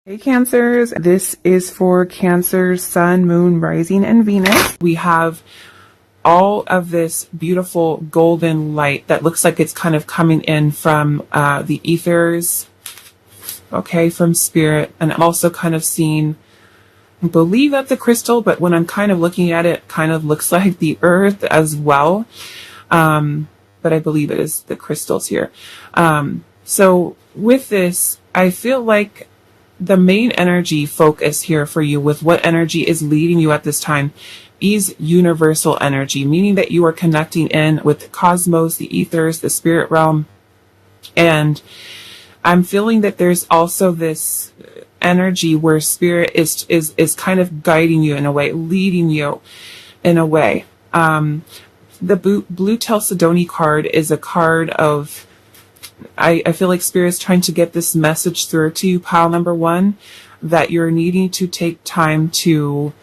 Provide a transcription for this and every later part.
Hey Cancers, this is for Cancer's Sun, Moon, Rising, and Venus. We have all of this beautiful golden light that looks like it's kind of coming in from the ethers, okay, from spirit. And I'm also kind of seeing, I believe that's a crystal, but when I'm kind of looking at it, kind of looks like the earth as well. But I believe it is the crystals here. So with this, I feel like the main energy focus here for you with what energy is leading you at this time is universal energy, meaning that you are connecting in with the cosmos, the ethers, the spirit realm. And I'm feeling that there's also this energy where spirit is kind of guiding you in a way, leading you in a way. The blue Chalcedony card is a card of, I feel like Spirit's trying to get this message through to you, pile number one, that you're needing to take time to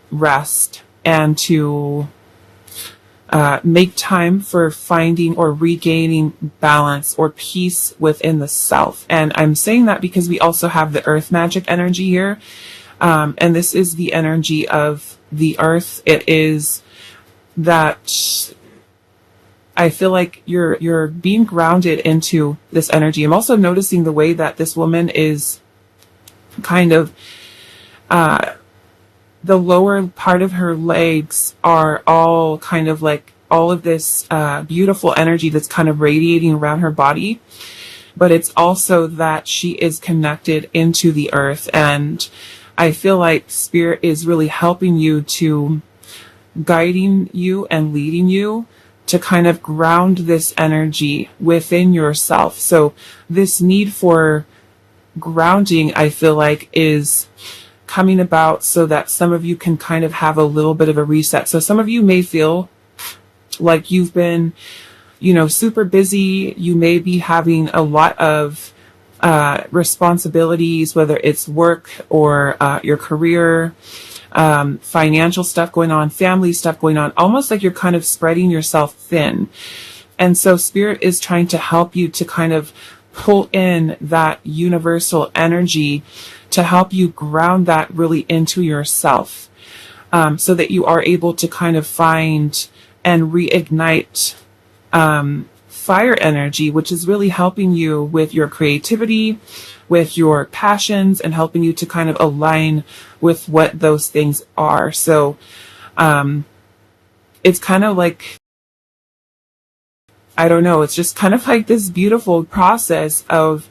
rest and to make time for finding or regaining balance or peace within the self. And I'm saying that because we also have the earth magic energy here. And this is the energy of the earth. It is that I feel like you're being grounded into this energy. I'm also noticing the way that this woman is kind of, the lower part of her legs are all kind of like all of this beautiful energy that's kind of radiating around her body. But it's also that she is connected into the earth. And I feel like Spirit is really helping you to guiding you and leading you to kind of ground this energy within yourself. So this need for grounding, I feel like, is coming about so that some of you can kind of have a little bit of a reset. So some of you may feel like you've been, super busy. You may be having a lot of responsibilities, whether it's work or your career, financial stuff going on, family stuff going on, almost like you're kind of spreading yourself thin. And so Spirit is trying to help you to kind of pull in that universal energy to help you ground that really into yourself, so that you are able to kind of find and reignite fire energy, which is really helping you with your creativity, with your passions, and helping you to kind of align with what those things are. So it's kind of like, I don't know, it's just kind of like this beautiful process of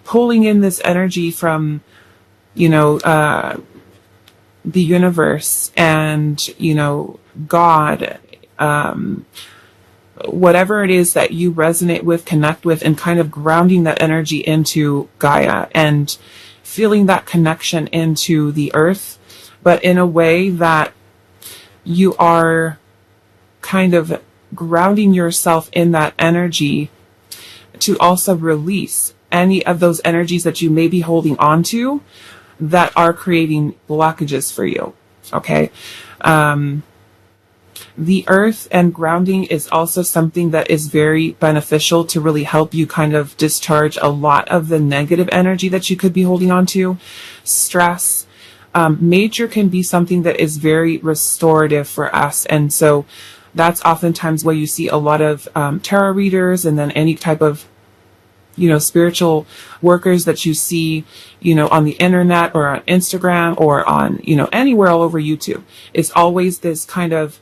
pulling in this energy from, the universe and, God, whatever it is that you resonate with, connect with, and kind of grounding that energy into Gaia and feeling that connection into the earth, but in a way that you are kind of grounding yourself in that energy to also release any of those energies that you may be holding on to that are creating blockages for you. Okay. The earth and grounding is also something that is very beneficial to really help you kind of discharge a lot of the negative energy that you could be holding on to. Stress. Nature can be something that is very restorative for us. And so that's oftentimes where you see a lot of tarot readers and then any type of spiritual workers that you see, on the internet or on Instagram or on, anywhere all over YouTube. It's always this kind of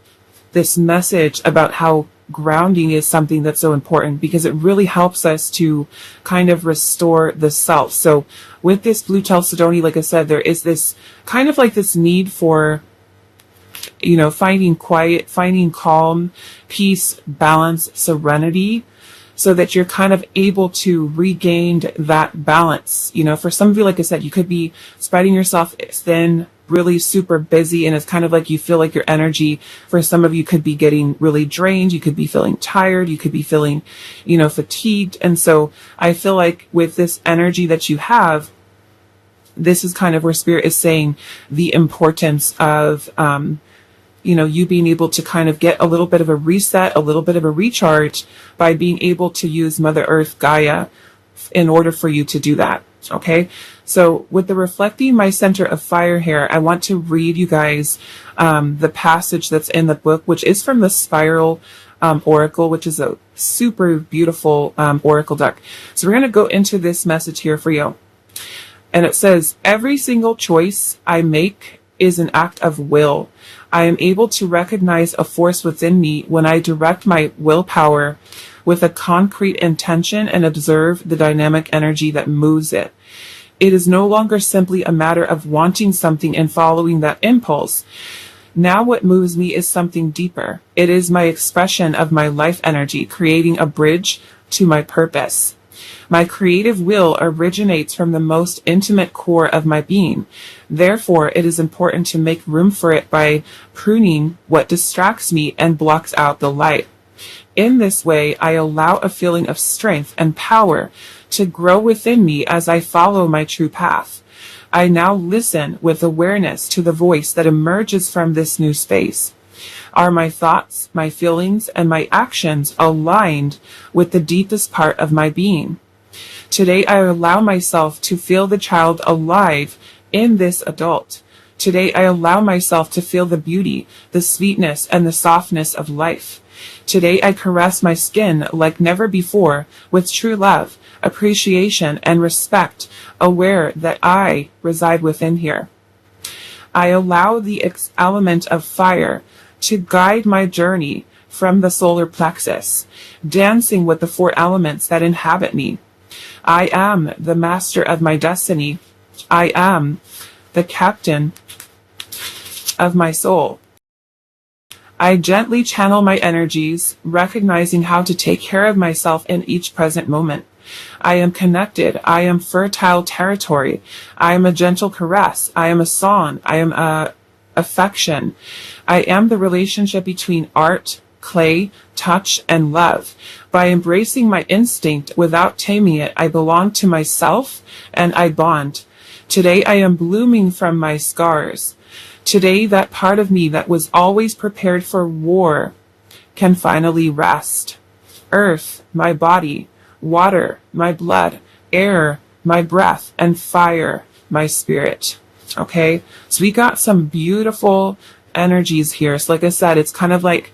this message about how grounding is something that's so important because it really helps us to kind of restore the self. So with this blue Chalcedony, like I said, there is this kind of like this need for, finding quiet, finding calm, peace, balance, serenity, so that you're kind of able to regain that balance. For some of you, like I said, you could be spreading yourself thin, really super busy, and it's kind of like you feel like your energy, for some of you, could be getting really drained. You could be feeling tired. You could be feeling, fatigued. And so I feel like with this energy that you have, this is kind of where Spirit is saying the importance of, you being able to kind of get a little bit of a reset, a little bit of a recharge by being able to use Mother Earth, Gaia, in order for you to do that. Okay, so with the reflecting my center of fire here, I want to read you guys the passage that's in the book, which is from the Spiral Oracle, which is a super beautiful oracle deck. So we're going to go into this message here for you. And it says, every single choice I make is an act of will. I am able to recognize a force within me when I direct my willpower with a concrete intention and observe the dynamic energy that moves it. It is no longer simply a matter of wanting something and following that impulse. Now what moves me is something deeper. It is my expression of my life energy, creating a bridge to my purpose. My creative will originates from the most intimate core of my being. Therefore, it is important to make room for it by pruning what distracts me and blocks out the light. In this way, I allow a feeling of strength and power to grow within me as I follow my true path. I now listen with awareness to the voice that emerges from this new space. Are my thoughts, my feelings, and my actions aligned with the deepest part of my being? Today, I allow myself to feel the child alive in this adult. Today, I allow myself to feel the beauty, the sweetness, and the softness of life. Today, I caress my skin like never before with true love, appreciation, and respect, aware that I reside within here. I allow the element of fire to guide my journey from the solar plexus, dancing with the four elements that inhabit me. I am the master of my destiny. I am the captain of my soul. I gently channel my energies, recognizing how to take care of myself in each present moment. I am connected. I am fertile territory. I am a gentle caress. I am a song. I am affection. I am the relationship between art, clay, touch, and love. By embracing my instinct without taming it, I belong to myself and I bond. Today I am blooming from my scars. Today that part of me that was always prepared for war can finally rest. Earth, my body, water, my blood, air, my breath, and fire, my spirit. Okay, so we got some beautiful energies here. So like I said, it's kind of like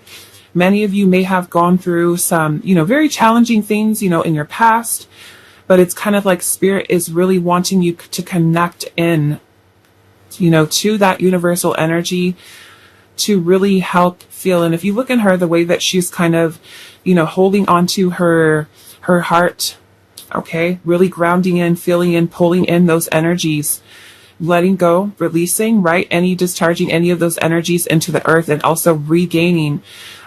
many of you may have gone through some, very challenging things, in your past, but it's kind of like spirit is really wanting you to connect in, to that universal energy to really help feel. And if you look in her, the way that she's kind of, holding onto her heart, okay, really grounding in, feeling in, pulling in those energies, letting go, releasing, right? Discharging any of those energies into the earth and also regaining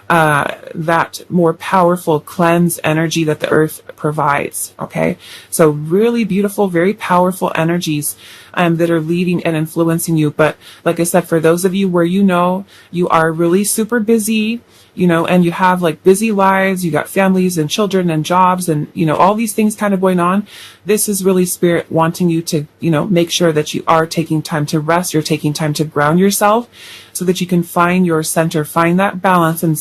that more powerful cleanse energy that the earth provides. Okay. So really beautiful, very powerful energies that are leading and influencing you. But like I said, for those of you where you are really super busy, and you have like busy lives, you got families and children and jobs and, all these things kind of going on. This is really spirit wanting you to, make sure that you are taking time to rest. You're taking time to ground yourself so that you can find your center, find that balance and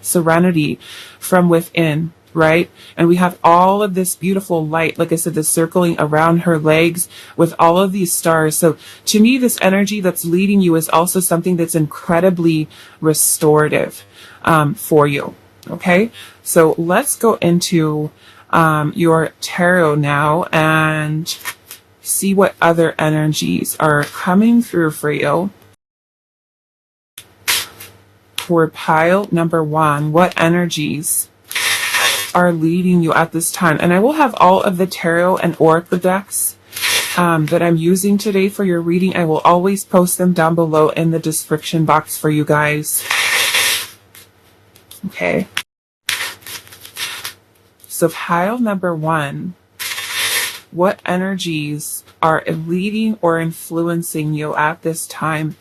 serenity from within. Right? And we have all of this beautiful light, like I said, the circling around her legs with all of these stars. So to me, this energy that's leading you is also something that's incredibly restorative for you. Okay. So let's go into your tarot now and see what other energies are coming through for you. For pile number 1, what energies are leading you at this time? And I will have all of the tarot and oracle decks that I'm using today for your reading. I will always post them down below in the description box for you guys. Okay. So pile number 1, what energies are leading or influencing you at this time?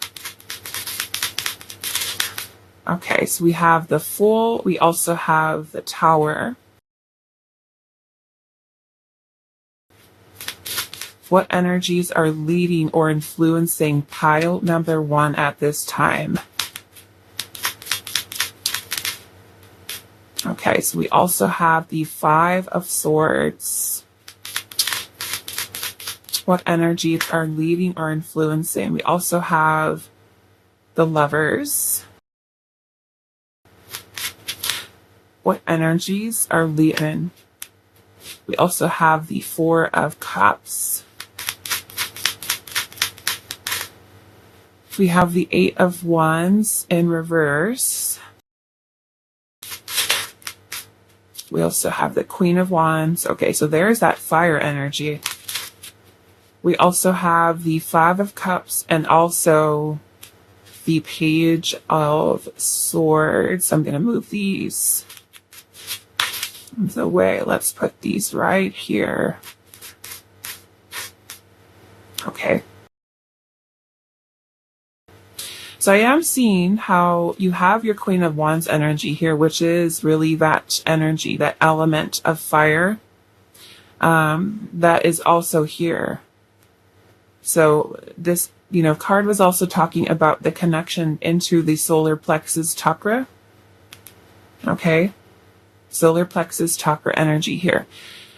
Okay, so we have the Fool. We also have the Tower. What energies are leading or influencing pile number 1 at this time? Okay, so we also have the 5 of Swords. what energies are leading or influencing. We also have the Lovers. What energies are leading? We also have the Four of Cups. We have the Eight of Wands in reverse. We also have the Queen of Wands. Okay, so there's that fire energy. We also have the Five of Cups and also the Page of Swords. I'm going to move these the way. Let's put these right here. Okay. So I am seeing how you have your Queen of Wands energy here, which is really that energy, that element of fire, that is also here. So this, card was also talking about the connection into the solar plexus chakra. Okay. Solar plexus chakra energy here.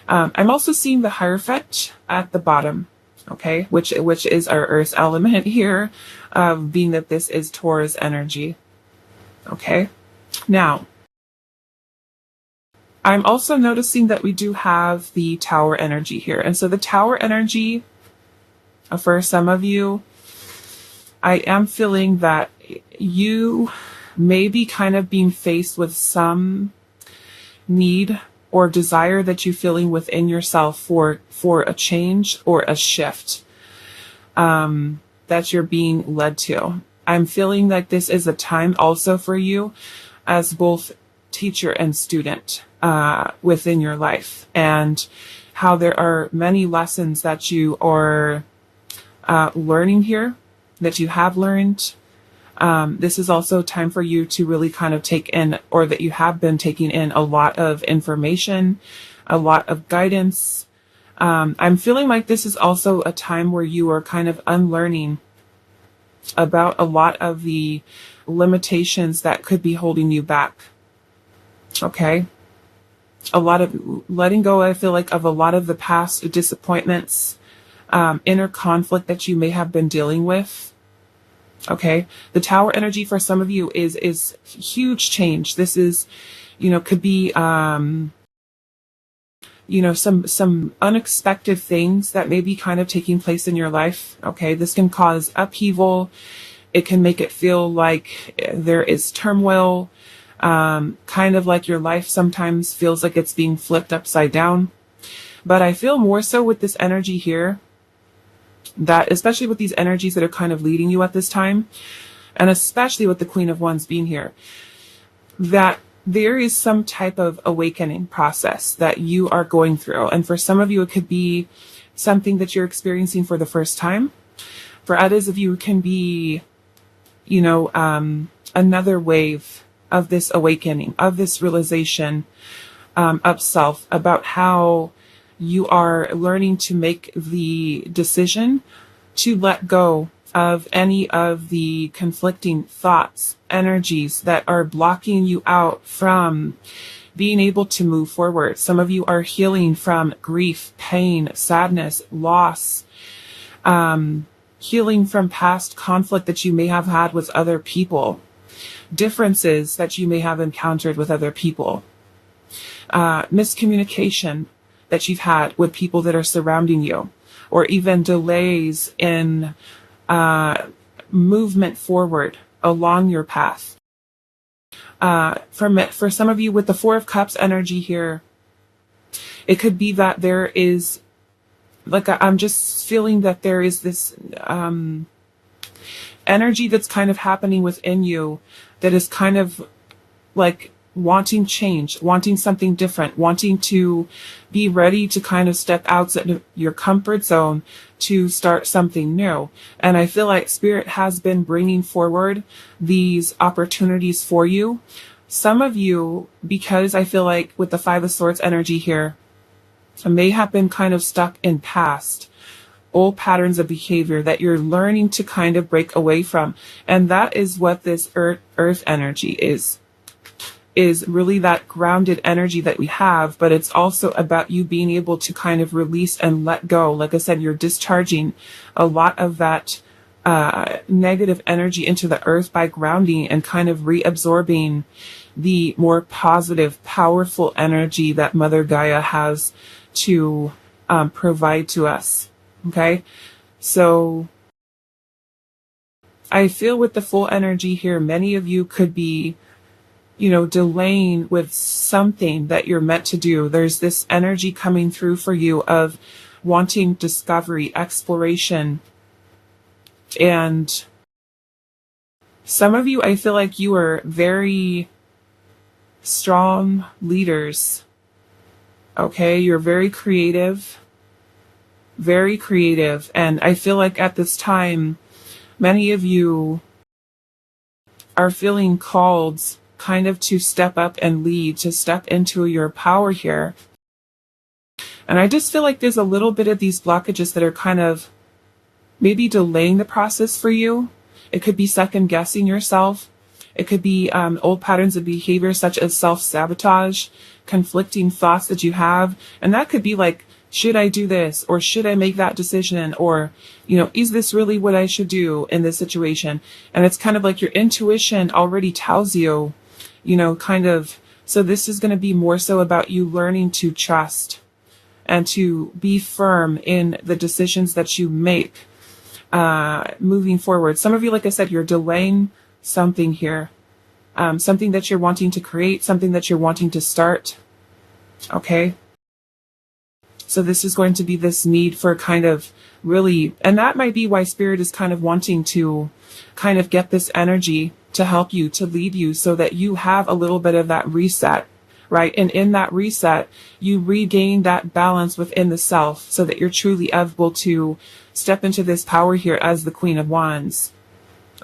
I'm also seeing the Hierophant at the bottom. Okay, which is our earth element here, being that this is Taurus energy. Okay, now I'm also noticing that we do have the Tower energy here, and so the Tower energy, for some of you, I am feeling that you may be kind of being faced with some need or desire that you're feeling within yourself for a change or a shift that you're being led to. I'm feeling like this is a time also for you as both teacher and student within your life, and how there are many lessons that you are learning here, that you have learned. This is also time for you to really kind of take in, or that you have been taking in, a lot of information, a lot of guidance. I'm feeling like this is also a time where you are kind of unlearning about a lot of the limitations that could be holding you back. Okay? A lot of letting go, I feel like, of a lot of the past disappointments, inner conflict that you may have been dealing with. Okay, the Tower energy for some of you is huge change. This is, could be, some unexpected things that may be kind of taking place in your life. Okay, this can cause upheaval. It can make it feel like there is turmoil, kind of like your life sometimes feels like it's being flipped upside down. But I feel more so with this energy here, that especially with these energies that are kind of leading you at this time, and especially with the Queen of Wands being here, that there is some type of awakening process that you are going through. And for some of you, it could be something that you're experiencing for the first time. For others of you, it can be, another wave of this awakening, of this realization of self, about how you are learning to make the decision to let go of any of the conflicting thoughts, energies that are blocking you out from being able to move forward. Some of you are healing from grief, pain, sadness, loss, healing from past conflict that you may have had with other people, differences that you may have encountered with other people, miscommunication that you've had with people that are surrounding you, or even delays in movement forward along your path. For some of you with the Four of Cups energy here, it could be that there is, I'm just feeling that there is this energy that's kind of happening within you that is kind of like wanting change, wanting something different, wanting to be ready to kind of step outside of your comfort zone to start something new. And I feel like Spirit has been bringing forward these opportunities for you. Some of you, because I feel like with the Five of Swords energy here, may have been kind of stuck in past old patterns of behavior that you're learning to kind of break away from. And that is what this earth energy is. is really that grounded energy that we have, but it's also about you being able to kind of release and let go. Like I said, you're discharging a lot of that negative energy into the earth by grounding and kind of reabsorbing the more positive, powerful energy that Mother Gaia has to provide to us. Okay, so I feel with the full energy here, many of you could be, delaying with something that you're meant to do. There's this energy coming through for you of wanting discovery, exploration. And some of you, I feel like you are very strong leaders. Okay, you're very creative. And I feel like at this time, many of you are feeling called kind of to step up and lead, to step into your power here. And I just feel like there's a little bit of these blockages that are kind of maybe delaying the process for you. It could be second guessing yourself. It could be old patterns of behavior such as self-sabotage, conflicting thoughts that you have. And that could be like, should I do this? Or should I make that decision? Or, is this really what I should do in this situation? And it's kind of like your intuition already tells you, so this is going to be more so about you learning to trust and to be firm in the decisions that you make moving forward. Some of you, like I said, you're delaying something here, something that you're wanting to create, something that you're wanting to start. Okay. So this is going to be this need for kind of really, and that might be why Spirit is kind of wanting to kind of get this energy to help you, to lead you, so that you have a little bit of that reset, right? And in that reset, you regain that balance within the self so that you're truly able to step into this power here as the Queen of Wands.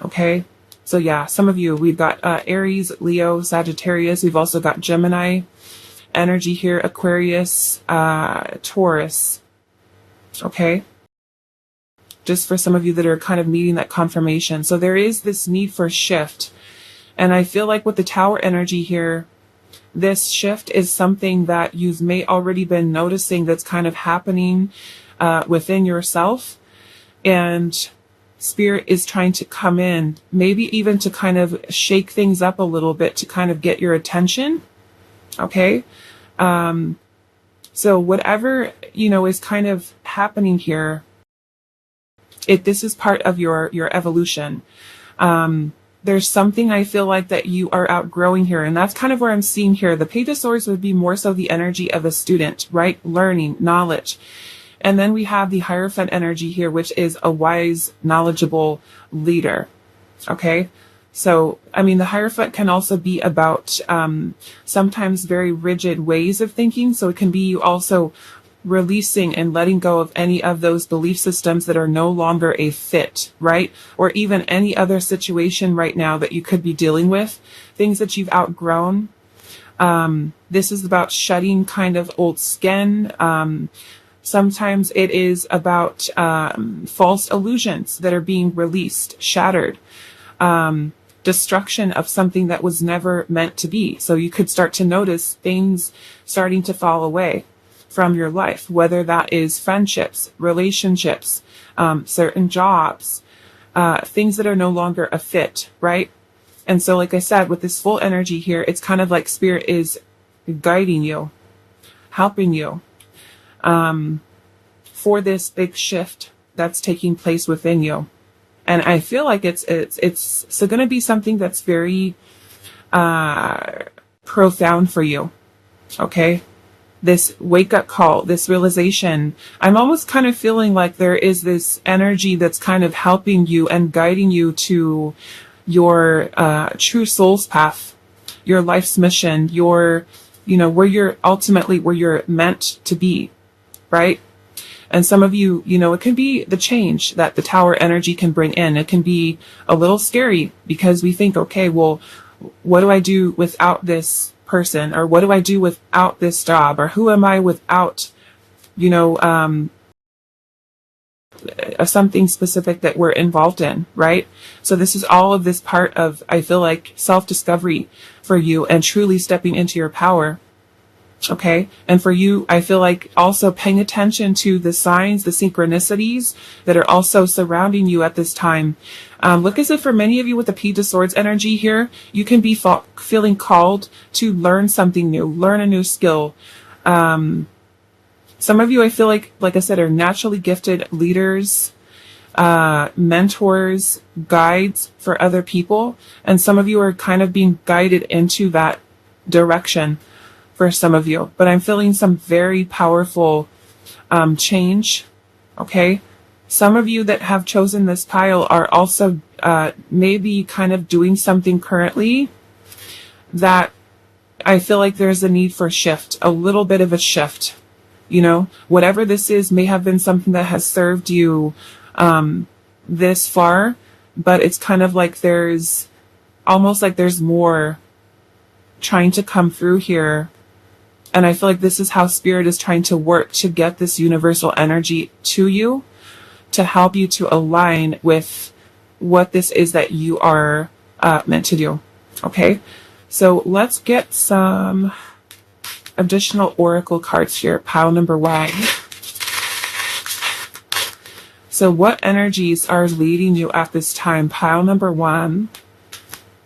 Okay? So yeah, some of you, we've got Aries, Leo, Sagittarius. We've also got Gemini energy here, Aquarius, Taurus. Okay? Just for some of you that are kind of needing that confirmation. So there is this need for shift. And I feel like with the Tower energy here, this shift is something that you may already been noticing that's kind of happening within yourself. And Spirit is trying to come in, maybe even to kind of shake things up a little bit to kind of get your attention. Okay? So whatever, is kind of happening here, this is part of your evolution. There's something I feel like that you are outgrowing here, and that's kind of where I'm seeing here. The Page of Swords would be more so the energy of a student, right? Learning, knowledge. And then we have the Hierophant energy here, which is a wise, knowledgeable leader. Okay? So, the Hierophant can also be about sometimes very rigid ways of thinking. So it can be you also releasing and letting go of any of those belief systems that are no longer a fit, right? Or even any other situation right now that you could be dealing with, things that you've outgrown. This is about shedding kind of old skin. Sometimes it is about false illusions that are being released, shattered. Destruction of something that was never meant to be. So you could start to notice things starting to fall away from your life, whether that is friendships, relationships, certain jobs, things that are no longer a fit, right? And so, like I said, with this full energy here, it's kind of like Spirit is guiding you, helping you, for this big shift that's taking place within you. And I feel like it's so going to be something that's very profound for you. Okay? This wake up call, this realization. I'm almost kind of feeling like there is this energy that's kind of helping you and guiding you to your true soul's path, your life's mission, your, where you're meant to be, right? And some of you, it can be the change that the Tower energy can bring in. It can be a little scary because we think, okay, well, what do I do without this person? Or what do I do without this job? Or who am I without, something specific that we're involved in, right? So this is all of this part of, I feel like, self-discovery for you and truly stepping into your power. Okay. And for you, I feel like also paying attention to the signs, the synchronicities that are also surrounding you at this time. Look as if for many of you with the Page of Swords energy here, you can be feeling called to learn something new, learn a new skill. Some of you, I feel like I said, are naturally gifted leaders, mentors, guides for other people. And some of you are kind of being guided into that direction for some of you. But I'm feeling some very powerful change. Okay. Some of you that have chosen this pile are also maybe kind of doing something currently that I feel like there's a need for a shift, a little bit of a shift. You know, whatever this is may have been something that has served you this far, but it's kind of like there's almost like there's more trying to come through here. And I feel like this is how Spirit is trying to work to get this universal energy to you, to help you to align with what this is that you are meant to do. Okay, so let's get some additional oracle cards here. Pile number 1. So what energies are leading you at this time? Pile number 1.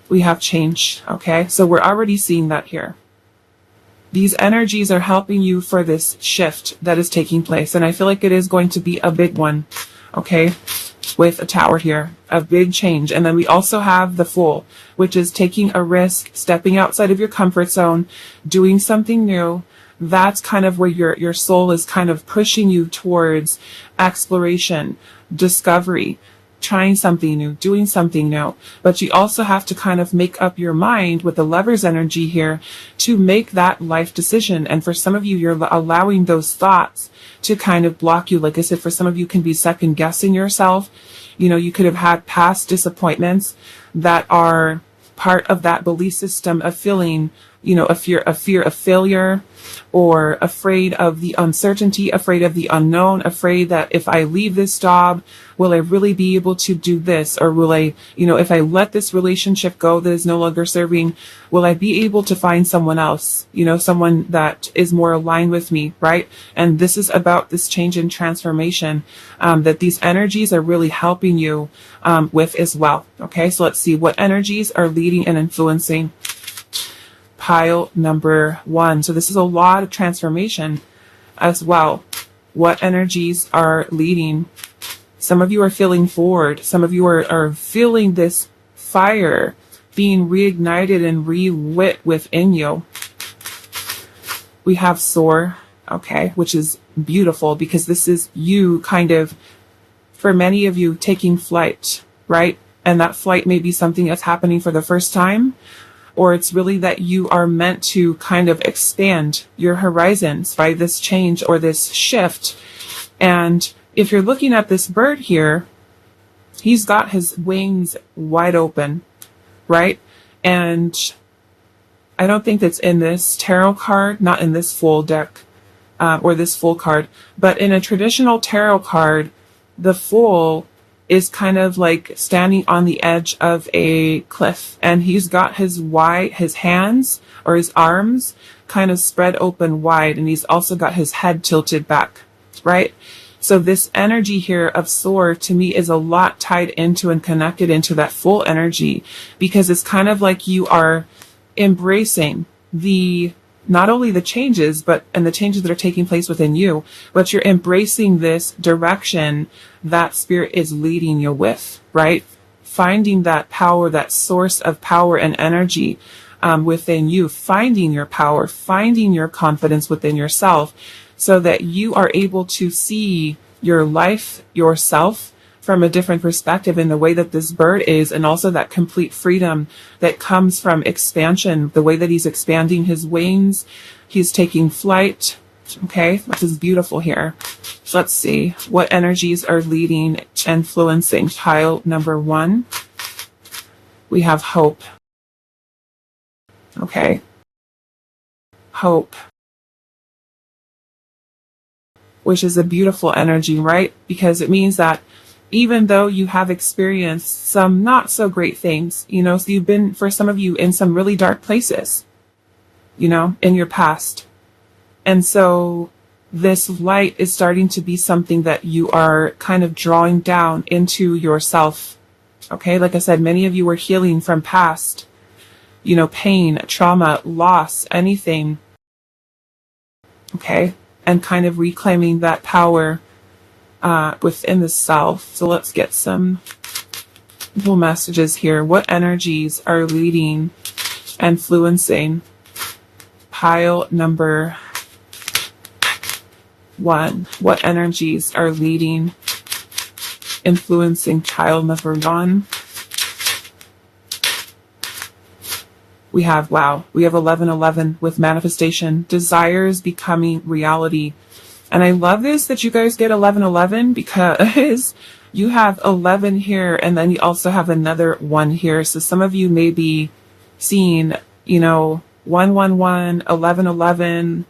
We have change. Okay, so we're already seeing that here. These energies are helping you for this shift that is taking place. And I feel like it is going to be a big one. Okay, with a Tower here, a big change. And then we also have the Fool, which is taking a risk, stepping outside of your comfort zone, doing something new. That's kind of where your soul is kind of pushing you towards exploration, discovery, trying something new, doing something new. But you also have to kind of make up your mind with the Lover's energy here to make that life decision. And for some of you, you're allowing those thoughts to kind of block you. Like I said, for some of you can be second guessing yourself. You know, you could have had past disappointments that are part of that belief system of feeling, you know, a fear of failure, or afraid of the uncertainty, afraid of the unknown, afraid that if I leave this job, will I really be able to do this? Or will I, you know, if I let this relationship go that is no longer serving, will I be able to find someone else, you know, someone that is more aligned with me, right? And this is about this change and transformation that these energies are really helping you with as well. Okay, so let's see what energies are leading and influencing pile number 1. So this is a lot of transformation as well. What energies are leading? Some of you are feeling forward. Some of you are feeling this fire being reignited and relit within you. We have Soar, okay, which is beautiful because this is you kind of, for many of you, taking flight, right? And that flight may be something that's happening for the first time, or it's really that you are meant to kind of expand your horizons by this change or this shift. And if you're looking at this bird here, he's got his wings wide open, right? And I don't think that's in this tarot card, not in this full deck, or this full card, but in a traditional tarot card, the Fool is kind of like standing on the edge of a cliff, and he's got his hands or his arms kind of spread open wide, and he's also got his head tilted back, right? So this energy here of Soar to me is a lot tied into and connected into that Fool energy, because it's kind of like you are embracing not only the changes, and the changes that are taking place within you, but you're embracing this direction that Spirit is leading you with, right? Finding that power, that source of power and energy within you, finding your power, finding your confidence within yourself, so that you are able to see your life, yourself, from a different perspective in the way that this bird is, and also that complete freedom that comes from expansion, the way that he's expanding his wings, he's taking flight, okay, which is beautiful here. So let's see what energies are leading, influencing pile number 1. We have Hope, okay, Hope. which is a beautiful energy, right? Because it means that even though you have experienced some not so great things, so you've been, for some of you, in some really dark places, in your past. And so this light is starting to be something that you are kind of drawing down into yourself. Okay, like I said, many of you are healing from past, pain, trauma, loss, anything. Okay, and kind of reclaiming that power within the self. So let's get some little messages here. What energies are leading, influencing pile number 1? What energies are leading, influencing pile number 1? We have 1111 with manifestation, desires becoming reality. And I love this that you guys get 1111 because you have 11 here and then you also have another 1 here. So some of you may be seeing, 111, 1111,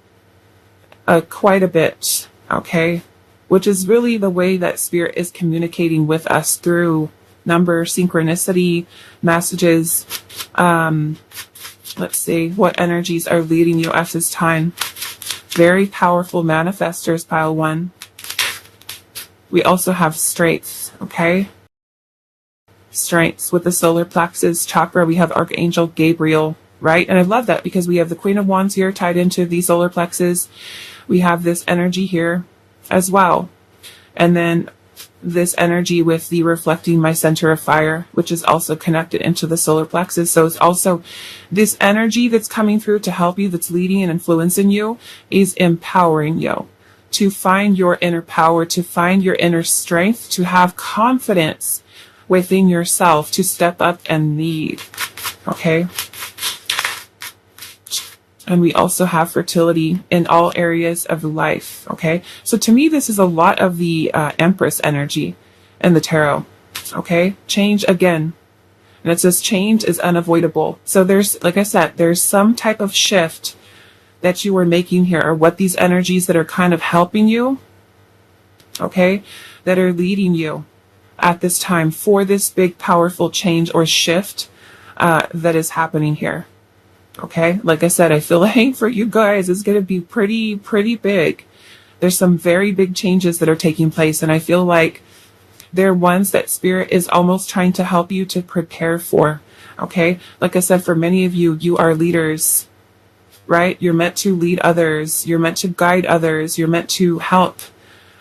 quite a bit, okay? Which is really the way that Spirit is communicating with us through number, synchronicity, messages. Let's see, what energies are leading you at this time? Very powerful manifestors, pile 1. We also have strengths, okay? Strengths with the solar plexus chakra. We have Archangel Gabriel, right? And I love that because we have the Queen of Wands here tied into the solar plexus. We have this energy here as well. And then this energy with the reflecting my center of fire, which is also connected into the solar plexus. So it's also this energy that's coming through to help you, that's leading and influencing you, is empowering you to find your inner power, to find your inner strength, to have confidence within yourself, to step up and lead. Okay? And we also have fertility in all areas of life, okay? So to me, this is a lot of the Empress energy in the tarot, okay? Change again. And it says change is unavoidable. So there's, like I said, there's some type of shift that you are making here, or what these energies that are kind of helping you, okay, that are leading you at this time for this big, powerful change or shift that is happening here. Okay, like I said, I feel like for you guys, it's going to be pretty big. There's some very big changes that are taking place, and I feel like they're ones that Spirit is almost trying to help you to prepare for. Okay, like I said, for many of you, you are leaders, right? You're meant to lead others. You're meant to guide others. You're meant to help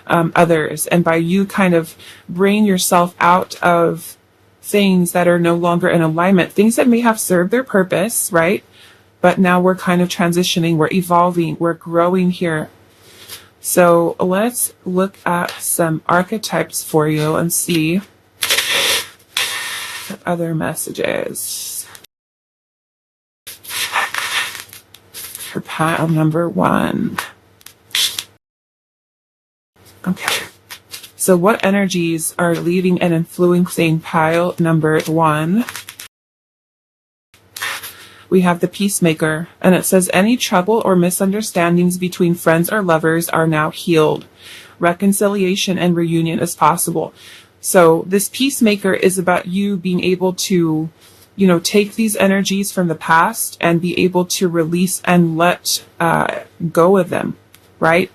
others. And by you kind of bringing yourself out of things that are no longer in alignment, things that may have served their purpose, right? But now we're kind of transitioning, we're evolving, we're growing here. So let's look at some archetypes for you and see other messages. For pile number 1. Okay. So what energies are leading and influencing pile number 1? We have the Peacemaker, and it says any trouble or misunderstandings between friends or lovers are now healed. Reconciliation and reunion is possible. So this Peacemaker is about you being able to, take these energies from the past and be able to release and let go of them, right?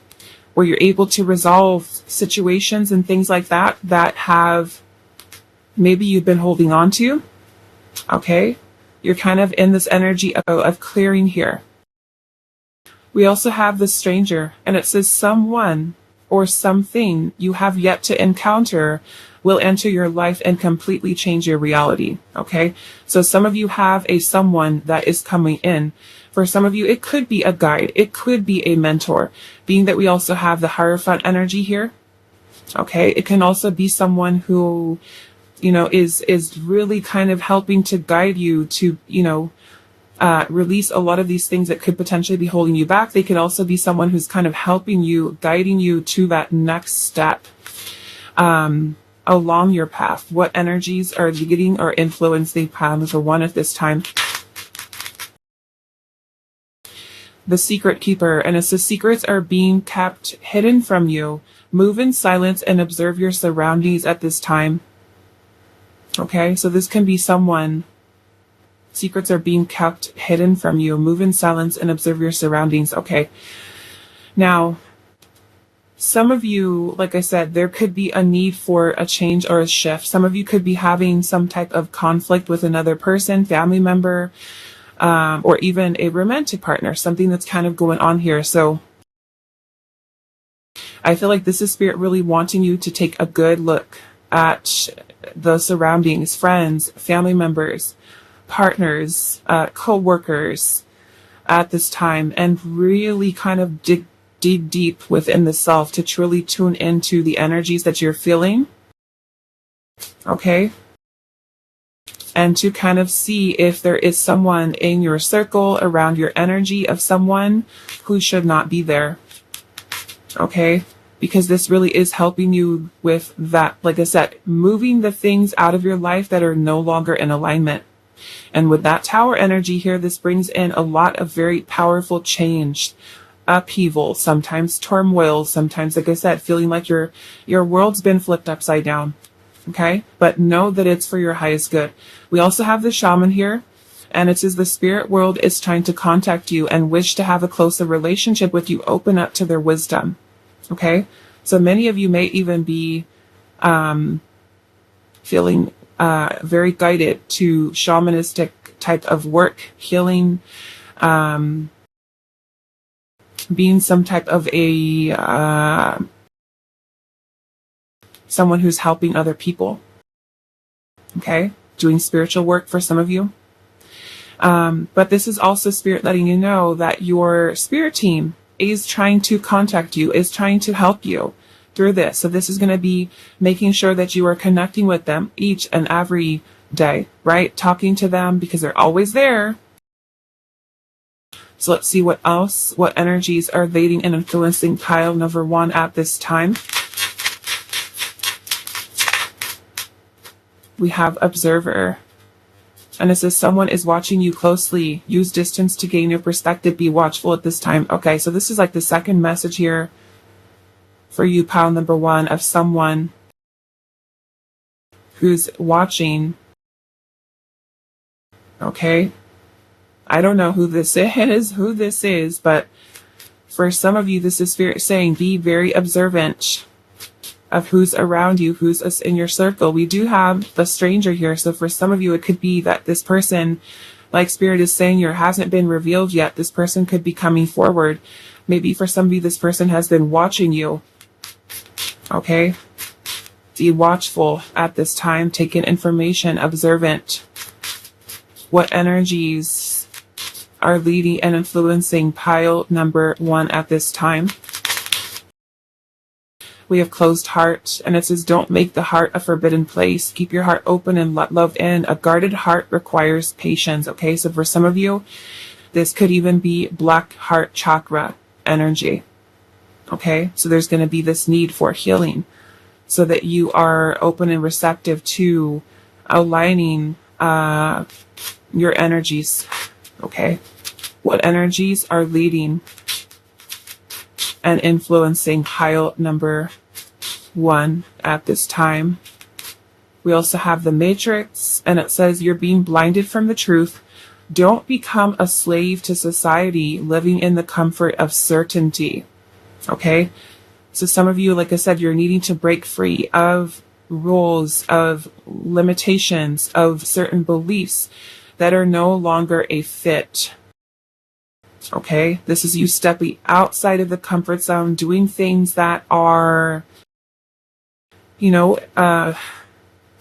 Where you're able to resolve situations and things like that have maybe you've been holding on to, okay? You're kind of in this energy of clearing here. We also have the Stranger, and it says someone or something you have yet to encounter will enter your life and completely change your reality, okay? So some of you have a someone that is coming in. For some of you, it could be a guide. It could be a mentor, being that we also have the Hierophant energy here, okay? It can also be someone who is really kind of helping to guide you to, release a lot of these things that could potentially be holding you back. They could also be someone who's kind of helping you, guiding you to that next step along your path. What energies are leading or influencing pile number 1 at this time? the secret keeper, and it says secrets are being kept hidden from you. Move in silence and observe your surroundings at this time. Okay, so this can be someone. Secrets are being kept hidden from you. Move in silence and observe your surroundings. Okay. Now, some of you, like I said, there could be a need for a change or a shift. Some of you could be having some type of conflict with another person, family member, or even a romantic partner, something that's kind of going on here. So I feel like this is Spirit really wanting you to take a good look at the surroundings, friends, family members, partners, co-workers at this time, and really kind of dig deep within the self to truly tune into the energies that you're feeling. Okay. And to kind of see if there is someone in your circle around your energy of someone who should not be there. Okay. Because this really is helping you with that, like I said, moving the things out of your life that are no longer in alignment. And with that Tower energy here, this brings in a lot of very powerful change, upheaval, sometimes turmoil, sometimes, like I said, feeling like your world's been flipped upside down. Okay? But know that it's for your highest good. We also have the Shaman here, and it says the spirit world is trying to contact you and wish to have a closer relationship with you. Open up to their wisdom. Okay? So many of you may even be feeling very guided to shamanistic type of work, healing, being some type of a someone who's helping other people. Okay, doing spiritual work for some of you. But this is also Spirit letting you know that your spirit team is trying to contact you, is trying to help you through this. So this is going to be making sure that you are connecting with them each and every day, right? Talking to them because they're always there. So let's see what else, what energies are leading and influencing pile number 1 at this time. We have Observer. And it says someone is watching you closely. Use distance to gain your perspective. Be watchful at this time. Okay, so this is like the second message here for you, pile number 1, of someone who's watching. Okay. I don't know who this is, but for some of you, this is Spirit saying be very observant of who's around you, who's in your circle. We do have the stranger here. So for some of you, it could be that this person, like Spirit is saying here, hasn't been revealed yet. This person could be coming forward. Maybe for some of you, this person has been watching you. Okay. Be watchful at this time. Take in information, observant. What energies are leading and influencing pile number 1 at this time? We have Closed Heart, and it says don't make the heart a forbidden place. Keep your heart open and let love in. A guarded heart requires patience. Okay, so for some of you, this could even be Black Heart Chakra energy. Okay, so there's going to be this need for healing so that you are open and receptive to aligning your energies. Okay, what energies are leading and influencing pile number 1 at this time? We also have the Matrix, and it says you're being blinded from the truth. Don't become a slave to society, living in the comfort of certainty. Okay, so some of you, like I said, you're needing to break free of rules, of limitations, of certain beliefs that are no longer a fit. Okay, this is you stepping outside of the comfort zone, doing things that are,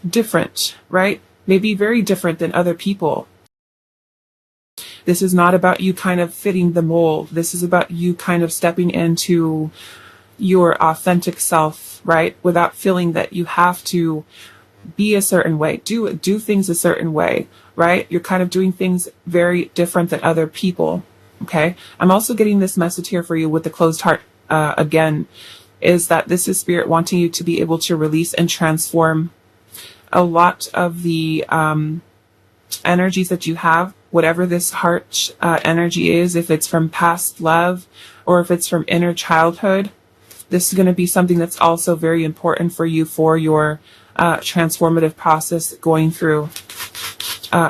different, right? Maybe very different than other people. This is not about you kind of fitting the mold. This is about you kind of stepping into your authentic self, right? Without feeling that you have to be a certain way, do things a certain way, right? You're kind of doing things very different than other people. Okay. I'm also getting this message here for you with the Closed Heart, again, is that this is Spirit wanting you to be able to release and transform a lot of the energies that you have whatever this heart energy is, if it's from past love or if it's from inner childhood. This is going to be something that's also very important for you for your transformative process going through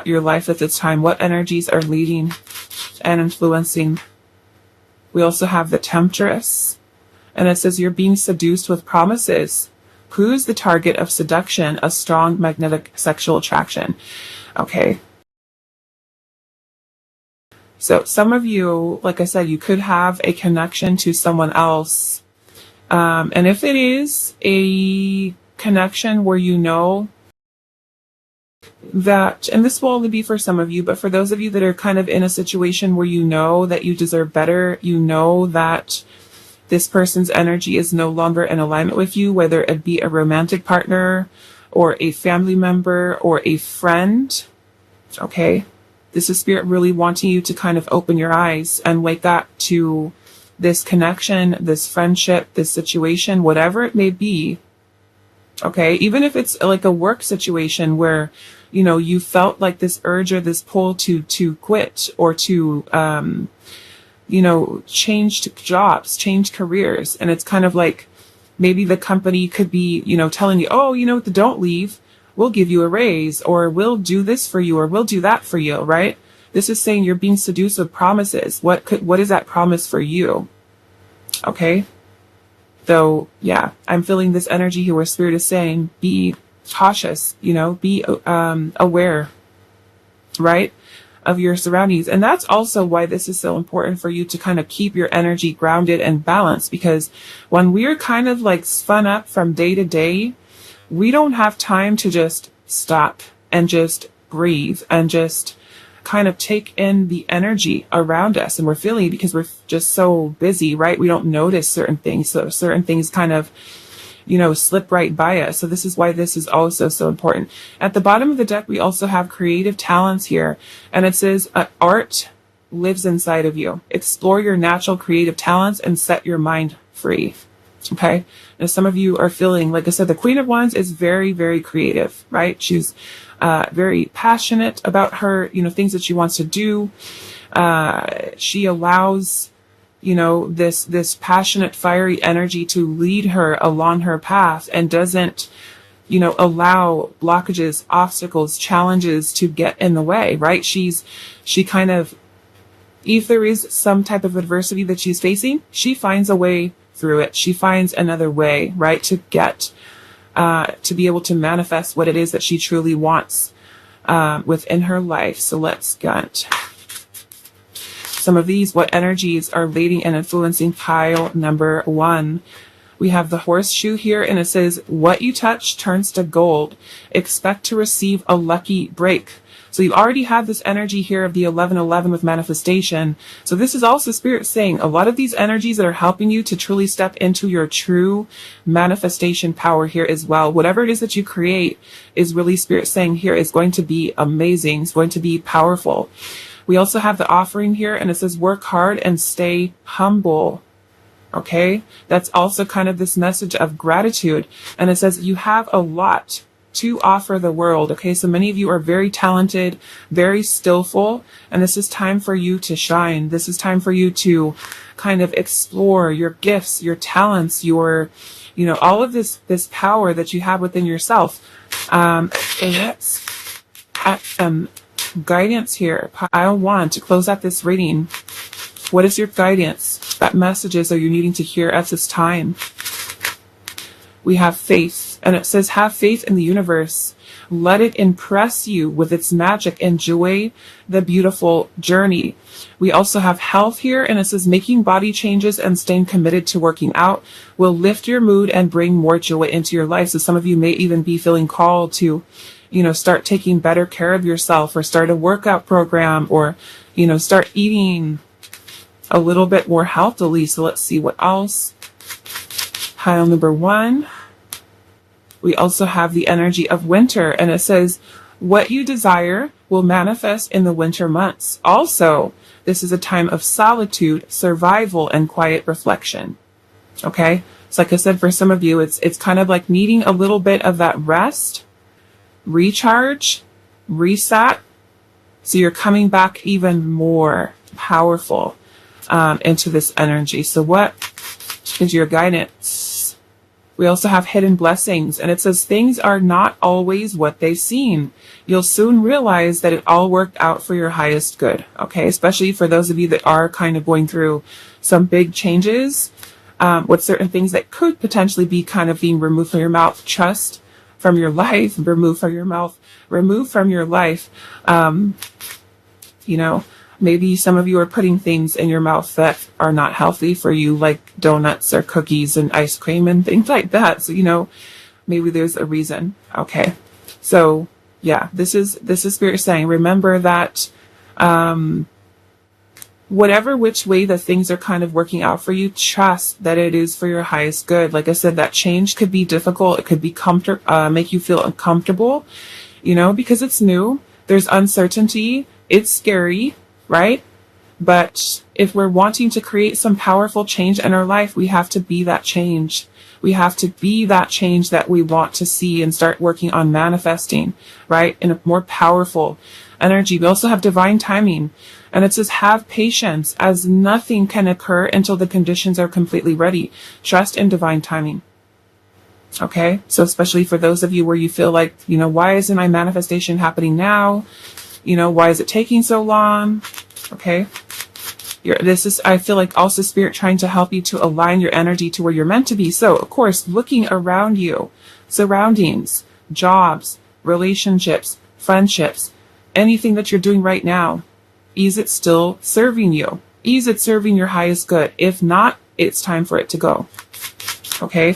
your life at this time. What energies are leading and influencing? We also have the Temptress, and it says you're being seduced with promises. Who's the target of seduction? A strong magnetic sexual attraction. Okay. So some of you, like I said, you could have a connection to someone else. And if it is a connection where you know that, and this will only be for some of you, but for those of you that are kind of in a situation where you know that you deserve better, you know that this person's energy is no longer in alignment with you, whether it be a romantic partner or a family member or a friend, okay? This is Spirit really wanting you to kind of open your eyes and wake up to this connection, this friendship, this situation, whatever it may be. Okay, even if it's like a work situation where, you know, you felt like this urge or this pull to quit or to, you know, change jobs, change careers. And it's kind of like maybe the company could be, you know, telling you, oh, you know, don't leave. We'll give you a raise, or we'll do this for you, or we'll do that for you, right? This is saying you're being seduced with promises. What is that promise for you? Okay. So, yeah, I'm feeling this energy here where Spirit is saying, be cautious, you know, be aware, right, of your surroundings. And that's also why this is so important for you to kind of keep your energy grounded and balanced, because when we're kind of like spun up from day to day, we don't have time to just stop and just breathe and just kind of take in the energy around us and we're feeling, because we're just so busy, right? We don't notice certain things. So certain things kind of, you know, slip right by us. So this is why this is also so important. At the bottom of the deck, we also have creative talents here. And it says art lives inside of you. Explore your natural creative talents and set your mind free. Okay. And some of you are feeling, like I said, the Queen of Wands is very, very creative, right? She's very passionate about her, you know, things that she wants to do. She allows, you know, this passionate, fiery energy to lead her along her path and doesn't, you know, allow blockages, obstacles, challenges to get in the way, right? She kind of, if there is some type of adversity that she's facing, she finds a way through it. She finds another way, right, to get to be able to manifest what it is that she truly wants within her life. So let's get some of these. What energies are leading and influencing pile number 1? We have the horseshoe here, and it says, what you touch turns to gold. Expect to receive a lucky break. So you've already had this energy here of the 1111 with manifestation. So this is also Spirit saying a lot of these energies that are helping you to truly step into your true manifestation power here as well. Whatever it is that you create is really Spirit saying here is going to be amazing. It's going to be powerful. We also have the offering here, and it says work hard and stay humble. Okay, that's also kind of this message of gratitude. And it says you have a lot to offer the world. Okay, so many of you are very talented, very skillful, and this is time for you to shine. This is time for you to kind of explore your gifts, your talents, your, you know, all of this power that you have within yourself. And let's add some guidance here. Pile 1 to close out this reading. What is your guidance? What messages are you needing to hear at this time? We have faith, and it says, have faith in the universe. Let it impress you with its magic. Enjoy the beautiful journey. We also have health here, and it says, making body changes and staying committed to working out will lift your mood and bring more joy into your life. So some of you may even be feeling called to, you know, start taking better care of yourself, or start a workout program, or, you know, start eating a little bit more healthily. So let's see what else. Pile number 1. We also have the energy of winter, and it says, what you desire will manifest in the winter months. Also, this is a time of solitude, survival, and quiet reflection. Okay? So like I said, for some of you, it's kind of like needing a little bit of that rest, recharge, reset, So you're coming back even more powerful into this energy. So what is your guidance? We also have hidden blessings, and it says things are not always what they seem. You'll soon realize that it all worked out for your highest good. Okay, especially for those of you that are kind of going through some big changes with certain things that could potentially be kind of being removed from your mouth. Trust from your life, removed from your mouth, removed from your life. You know, maybe some of you are putting things in your mouth that are not healthy for you, like donuts or cookies and ice cream and things like that. So, you know, maybe there's a reason. Okay. So yeah, this is Spirit saying, remember that, whatever which way the things are kind of working out for you, trust that it is for your highest good. Like I said, that change could be difficult. It could be make you feel uncomfortable, you know, because it's new. There's uncertainty. It's scary, right? But if we're wanting to create some powerful change in our life, we have to be that change. We have to be that change that we want to see and start working on manifesting, right? In a more powerful energy. We also have divine timing. And it says, have patience, as nothing can occur until the conditions are completely ready. Trust in divine timing. Okay? So especially for those of you where you feel like, you know, why isn't my manifestation happening now? You know, why is it taking so long? Okay? I feel like also Spirit trying to help you to align your energy to where you're meant to be. So, of course, looking around you, surroundings, jobs, relationships, friendships, anything that you're doing right now, is it still serving you? Is it serving your highest good? If not, it's time for it to go. Okay?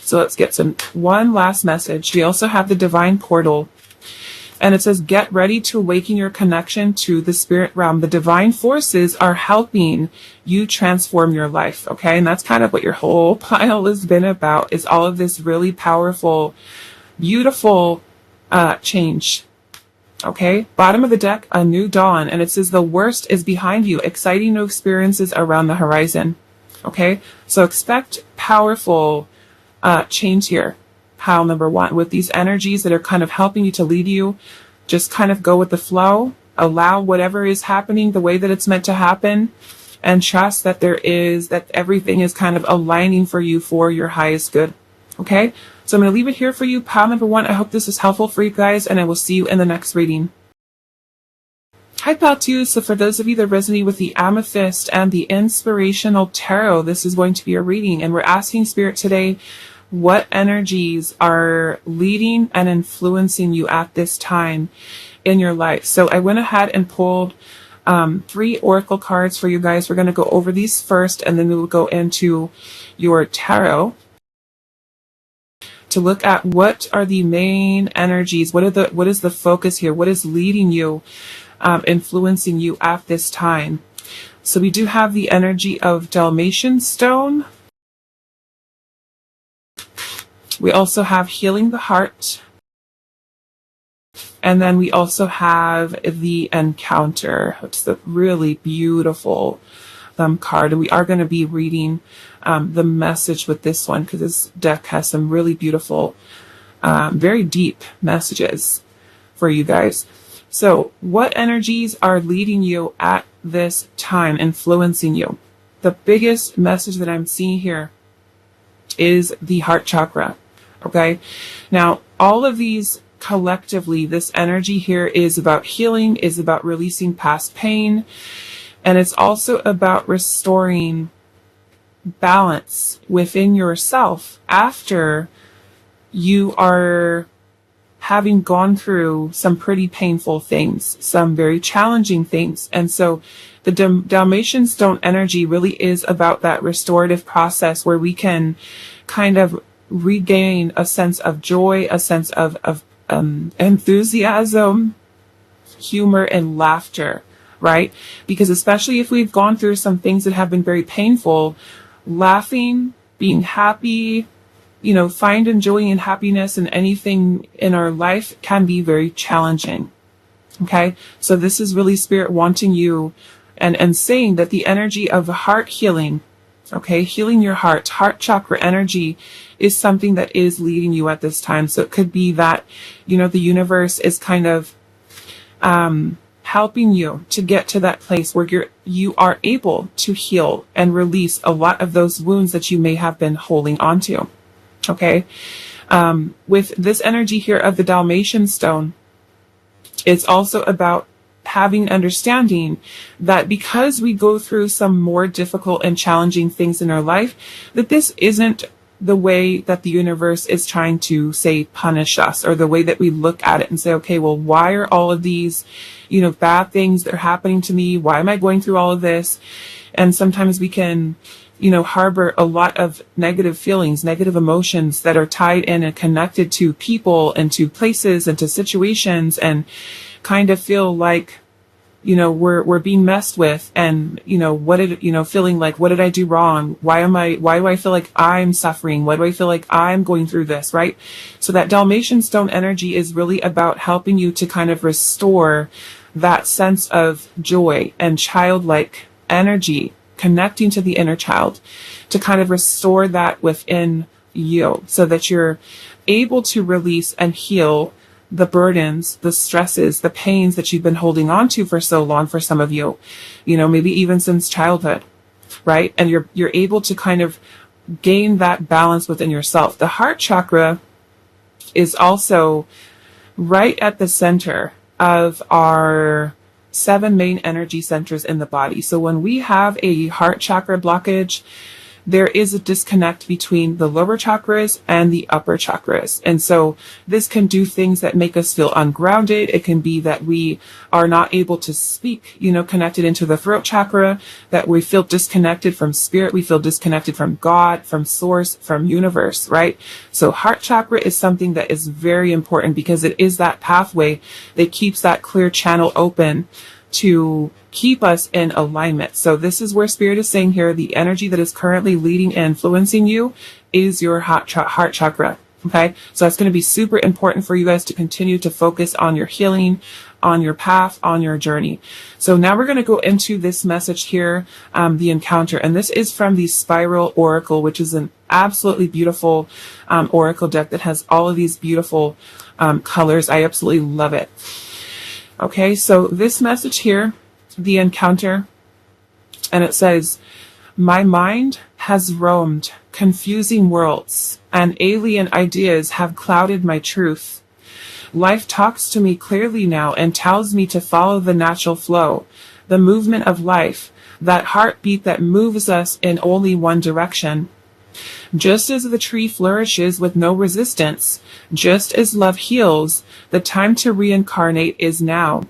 So let's get one last message. We also have the divine portal. And it says, get ready to awaken your connection to the spirit realm. The divine forces are helping you transform your life. Okay. And that's kind of what your whole pile has been about, is all of this really powerful, beautiful, change. Okay. Bottom of the deck, a new dawn. And it says the worst is behind you. Exciting new experiences around the horizon. Okay. So expect powerful, change here. Pile number one, with these energies that are kind of helping you to lead you, just kind of go with the flow, allow whatever is happening the way that it's meant to happen, and trust that that everything is kind of aligning for you for your highest good. Okay, so I'm going to leave it here for you. Pile number one, I hope this is helpful for you guys, and I will see you in the next reading. Hi, Pile 2. So for those of you that resonate with the Amethyst and the Inspirational Tarot, this is going to be a reading, and we're asking Spirit today, what energies are leading and influencing you at this time in your life? So I went ahead and pulled 3 oracle cards for you guys. We're going to go over these first, and then we will go into your tarot to look at what are the main energies. What is the focus here? What is leading you, influencing you at this time? So we do have the energy of Dalmatian stone. We also have healing the heart. And then we also have the encounter, which is a really beautiful card. And we are going to be reading the message with this one, because this deck has some really beautiful, very deep messages for you guys. So what energies are leading you at this time, influencing you? The biggest message that I'm seeing here is the heart chakra. Okay. Now, all of these collectively, this energy here is about healing, is about releasing past pain, and it's also about restoring balance within yourself after you are having gone through some pretty painful things, some very challenging things. And so the Dalmatian stone energy really is about that restorative process where we can kind of regain a sense of joy, a sense of enthusiasm, humor, and laughter, right? Because especially if we've gone through some things that have been very painful, laughing, being happy, you know, finding joy and happiness in anything in our life can be very challenging. Okay? So this is really Spirit wanting you and saying that the energy of heart healing, okay, healing your heart chakra energy is something that is leading you at this time. So it could be that, you know, the universe is kind of helping you to get to that place where you are able to heal and release a lot of those wounds that you may have been holding on to. Okay. With this energy here of the Dalmatian stone, it's also about having understanding that because we go through some more difficult and challenging things in our life, that this isn't the way that the universe is trying to, say, punish us, or the way that we look at it and say, okay, well, why are all of these, bad things that are happening to me? Why am I going through all of this? And sometimes we can, harbor a lot of negative feelings, negative emotions that are tied in and connected to people and to places and to situations, and kind of feel like, we're being messed with, and, feeling like, what did I do wrong? Why do I feel like I'm suffering? Why do I feel like I'm going through this? Right? So that Dalmatian stone energy is really about helping you to kind of restore that sense of joy and childlike energy, connecting to the inner child, to kind of restore that within you so that you're able to release and heal the burdens, the stresses, the pains that you've been holding on to for so long, for some of you, maybe even since childhood, right? And you're able to kind of gain that balance within yourself. The heart chakra is also right at the center of our 7 main energy centers in the body. So when we have a heart chakra blockage, there is a disconnect between the lower chakras and the upper chakras. And so this can do things that make us feel ungrounded. It can be that we are not able to speak, connected into the throat chakra, that we feel disconnected from spirit. We feel disconnected from God, from source, from universe, right? So heart chakra is something that is very important because it is that pathway that keeps that clear channel open to keep us in alignment. So this is where spirit is saying here, the energy that is currently leading and influencing you is your heart chakra. Okay. So that's going to be super important for you guys to continue to focus on your healing, on your path, on your journey. So now we're going to go into this message here, the encounter. And this is from the Spiral Oracle, which is an absolutely beautiful oracle deck that has all of these beautiful colors. I absolutely love it. Okay, so this message here, the encounter, and it says, my mind has roamed confusing worlds, and alien ideas have clouded my truth. Life talks to me clearly now and tells me to follow the natural flow, the movement of life, that heartbeat that moves us in only one direction. Just as the tree flourishes with no resistance, just as love heals, the time to reincarnate is now.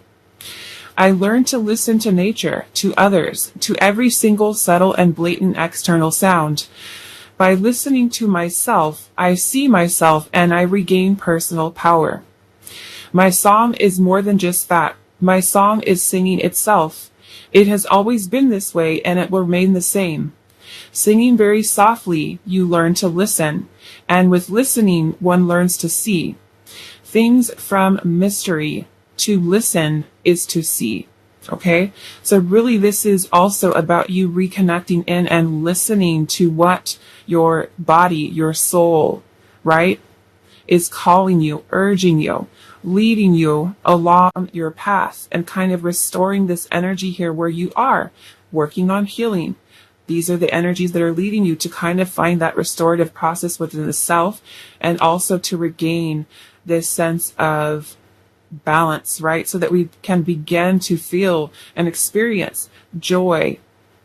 I learned to listen to nature, to others, to every single subtle and blatant external sound. By listening to myself, I see myself and I regain personal power. My song is more than just that. My song is singing itself. It has always been this way and it will remain the same. Singing very softly, you learn to listen, and with listening, one learns to see. Things from mystery. To listen is to see. Okay? So really this is also about you reconnecting in and listening to what your body, your soul, right, is calling you, urging you, leading you along your path, and kind of restoring this energy here where you are working on healing. These are the energies that are leading you to kind of find that restorative process within the self, and also to regain this sense of balance, right? So that we can begin to feel and experience joy,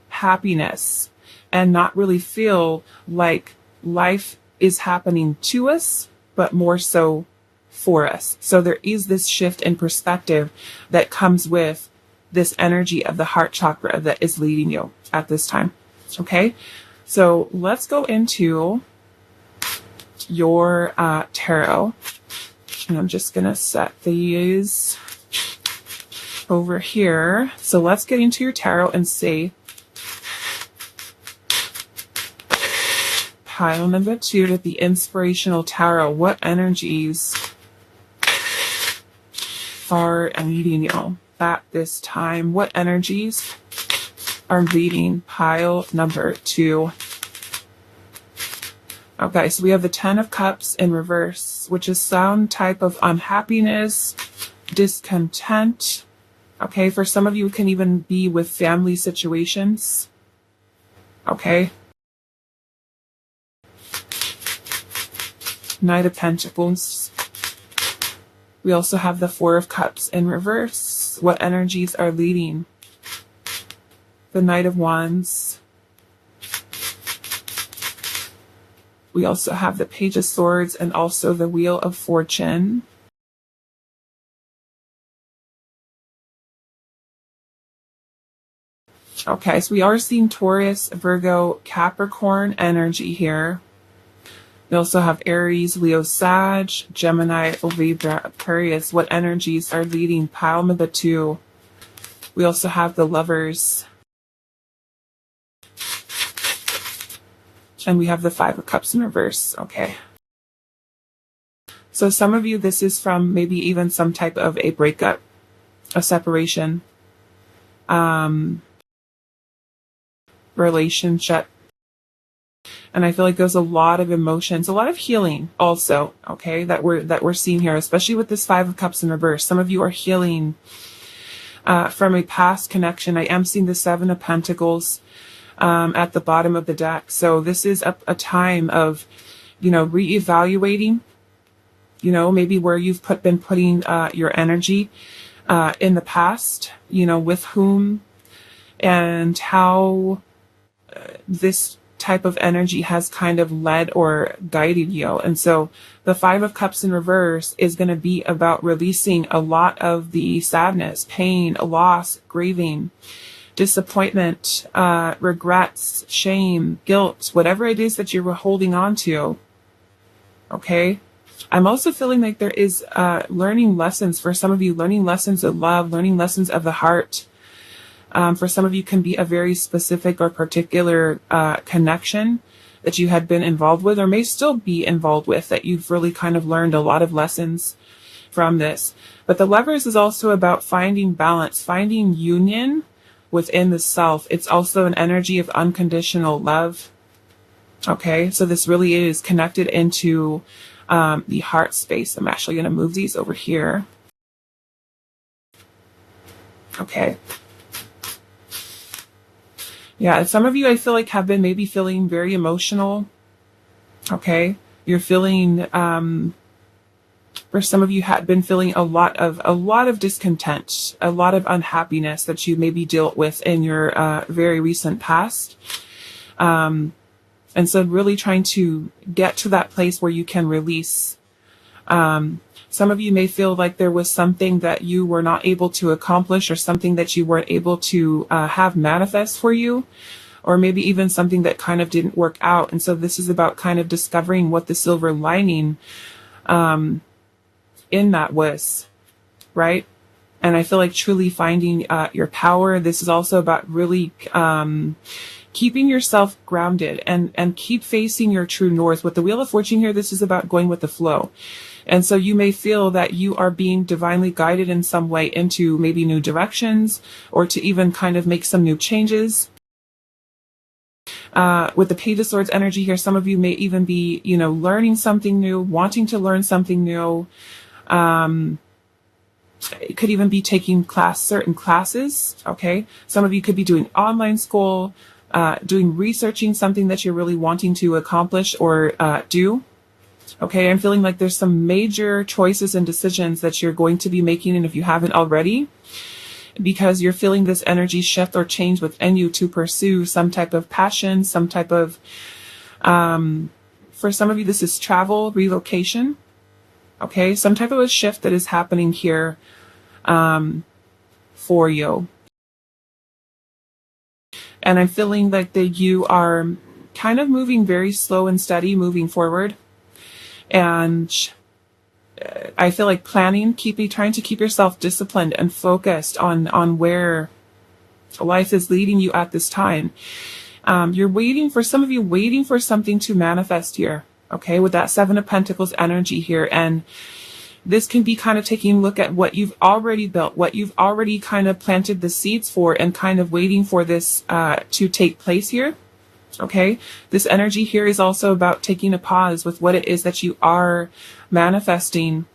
happiness, and not really feel like life is happening to us, but more so for us. So there is this shift in perspective that comes with this energy of the heart chakra that is leading you at this time. Okay, so let's go into your tarot, and I'm just gonna set these over here. So let's get into your tarot and see. Pile number 2 to the inspirational tarot. What energies are leading you at this time? What energies are leading pile number 2? Okay, so we have the 10 of Cups in reverse, which is some type of unhappiness, discontent. Okay, for some of you, it can even be with family situations. Okay. Knight of Pentacles. We also have the Four of Cups in reverse. What energies are leading? The Knight of Wands. We also have the Page of Swords and also the Wheel of Fortune. Okay, so we are seeing Taurus, Virgo, Capricorn energy here. We also have Aries, Leo, Sag, Gemini, Libra, Aquarius. What energies are leading? Pile of the two. We also have the Lovers. And we have the Five of Cups in reverse. Okay. So some of you, this is from maybe even some type of a breakup, a separation, relationship. And I feel like there's a lot of emotions, a lot of healing also, okay, that we're seeing here, especially with this Five of Cups in reverse. Some of you are healing from a past connection. I am seeing the Seven of Pentacles at the bottom of the deck. So this is a time of, reevaluating, maybe where you've been putting your energy in the past, with whom and how this type of energy has kind of led or guided you. And so the Five of Cups in reverse is going to be about releasing a lot of the sadness, pain, loss, grieving, disappointment, regrets, shame, guilt, whatever it is that you're holding on to. Okay. I'm also feeling like there is learning lessons for some of you, learning lessons of love, learning lessons of the heart. For some of you can be a very specific or particular connection that you had been involved with or may still be involved with, that you've really kind of learned a lot of lessons from this. But the Lovers is also about finding balance, finding union within the self. It's also an energy of unconditional love. Okay, so this really is connected into the heart space. I'm actually going to move these over here. Okay. Yeah, some of you I feel like have been maybe feeling very emotional. Okay. You're feeling for some of you had been feeling a lot of discontent, a lot of unhappiness that you maybe dealt with in your very recent past. And so really trying to get to that place where you can release. Some of you may feel like there was something that you were not able to accomplish or something that you weren't able to have manifest for you, or maybe even something that kind of didn't work out. And so this is about kind of discovering what the silver lining in that was, right? And I feel like truly finding your power. This is also about really keeping yourself grounded and keep facing your true north. With the Wheel of Fortune here, this is about going with the flow. And so you may feel that you are being divinely guided in some way into maybe new directions or to even kind of make some new changes. With the Page of Swords energy here, some of you may even be, learning something new, wanting to learn something new. It could even be taking certain classes. Okay. Some of you could be doing online school, researching something that you're really wanting to accomplish or do. Okay, I'm feeling like there's some major choices and decisions that you're going to be making, and if you haven't already, because you're feeling this energy shift or change within you to pursue some type of passion, some type of, for some of you, this is travel, relocation. Okay, some type of a shift that is happening here for you. And I'm feeling like that you are kind of moving very slow and steady, moving forward. And I feel like trying to keep yourself disciplined and focused on where life is leading you at this time. Some of you waiting for something to manifest here. Okay, with that Seven of Pentacles energy here. And this can be kind of taking a look at what you've already built, what you've already kind of planted the seeds for, and kind of waiting for this to take place here. Okay, this energy here is also about taking a pause with what it is that you are manifesting.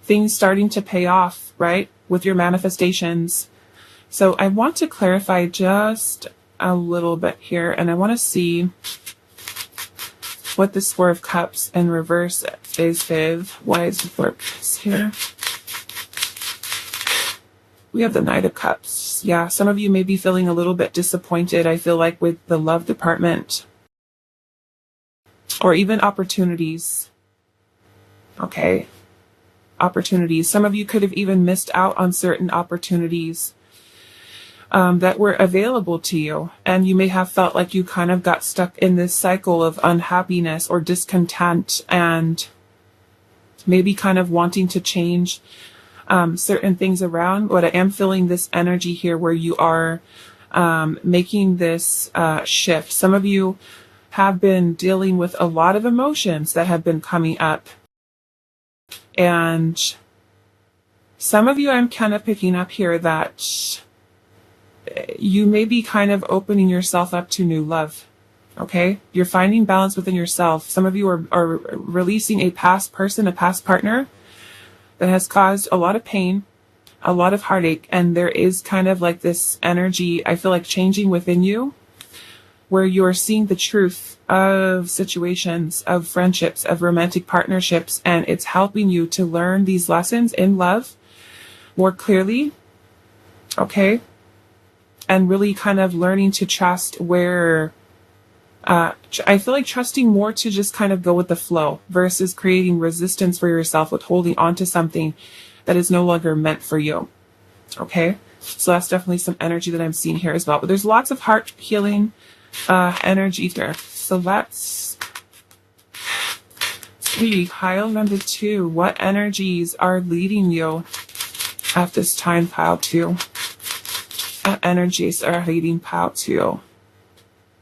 things starting to pay off, right? With your manifestations. So I want to clarify just a little bit here, and I want to see what the Four of Cups in reverse is, Viv. Why is the Four of Cups here? We have the Knight of Cups. Yeah, some of you may be feeling a little bit disappointed, I feel like, with the love department. Or even opportunities. Okay. Opportunities. Some of you could have even missed out on certain opportunities that were available to you. And you may have felt like you kind of got stuck in this cycle of unhappiness or discontent, and maybe kind of wanting to change certain things around. But I am feeling this energy here where you are making this shift. Some of you have been dealing with a lot of emotions that have been coming up. And some of you, I'm kind of picking up here that you may be kind of opening yourself up to new love. Okay? You're finding balance within yourself. Some of you are releasing a past person, a past partner that has caused a lot of pain, a lot of heartache. And there is kind of like this energy, I feel like, changing within you, where you're seeing the truth of situations, of friendships, of romantic partnerships, and it's helping you to learn these lessons in love more clearly, okay? And really kind of learning to trust where, I feel like trusting more to just kind of go with the flow versus creating resistance for yourself with holding on to something that is no longer meant for you, okay? So that's definitely some energy that I'm seeing here as well. But there's lots of heart healing energy here. So let's see, pile number 2. What energies are leading you at this time, pile 2? What energies are leading pile 2?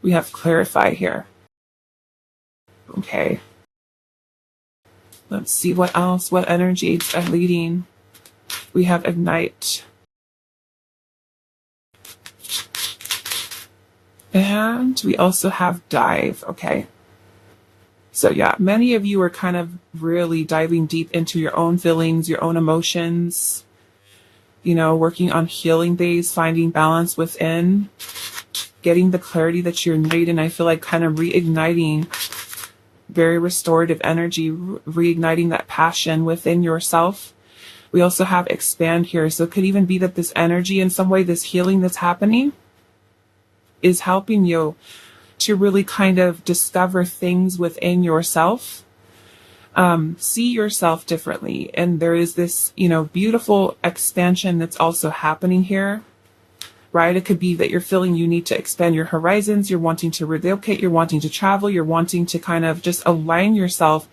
We have clarify here. Okay. Let's see what else. What energies are leading? We have ignite. And we also have dive, okay? So yeah, many of you are kind of really diving deep into your own feelings, your own emotions, you know, working on healing days, finding balance within, getting the clarity that you need, and I feel like kind of reigniting very restorative energy, reigniting that passion within yourself. We also have expand here, so it could even be that this energy, in some way, this healing that's happening, is helping you to really kind of discover things within yourself, see yourself differently. And there is this, you know, beautiful expansion that's also happening here, right? It could be that you're feeling you need to expand your horizons, you're wanting to relocate, you're wanting to travel, you're wanting to kind of just align yourself,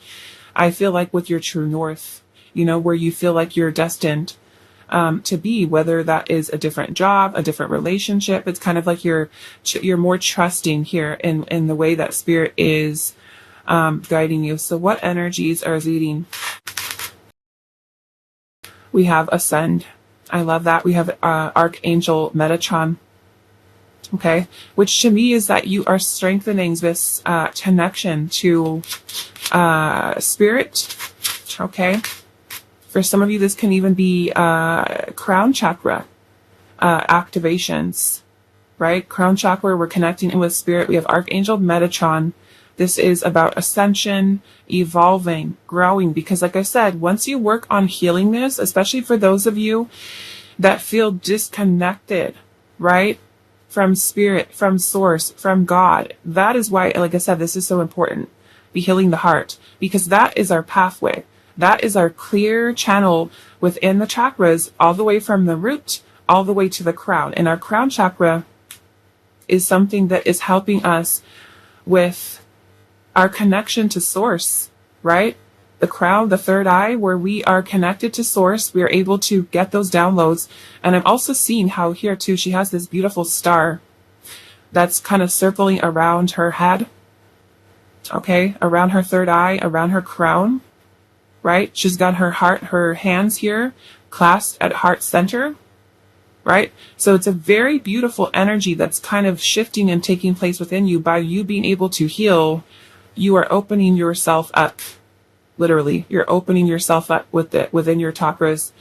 I feel like, with your true north, you know, where you feel like you're destined to be, whether that is a different job, a different relationship. It's kind of like you're more trusting here in the way that spirit is guiding you. So what energies are leading? We have ascend. I love that. We have Archangel Metatron. Okay, which to me is that you are strengthening this connection to spirit. Okay. For some of you, this can even be crown chakra activations, right? Crown chakra, we're connecting in with spirit. We have Archangel Metatron. This is about ascension, evolving, growing. Because like I said, once you work on healing this, especially for those of you that feel disconnected, right? From spirit, from source, from God. That is why, like I said, this is so important. Be healing the heart. Because that is our pathway. That is our clear channel within the chakras, all the way from the root, all the way to the crown. And our crown chakra is something that is helping us with our connection to source, right? The crown, the third eye, where we are connected to source, we are able to get those downloads. And I'm also seeing how here too, she has this beautiful star that's kind of circling around her head, okay? Around her third eye, around her crown. Right? She's got her hands here clasped at heart center, right? So it's a very beautiful energy that's kind of shifting and taking place within you. By you being able to heal, you are opening yourself up, Literally, you're opening yourself up with it within your chakras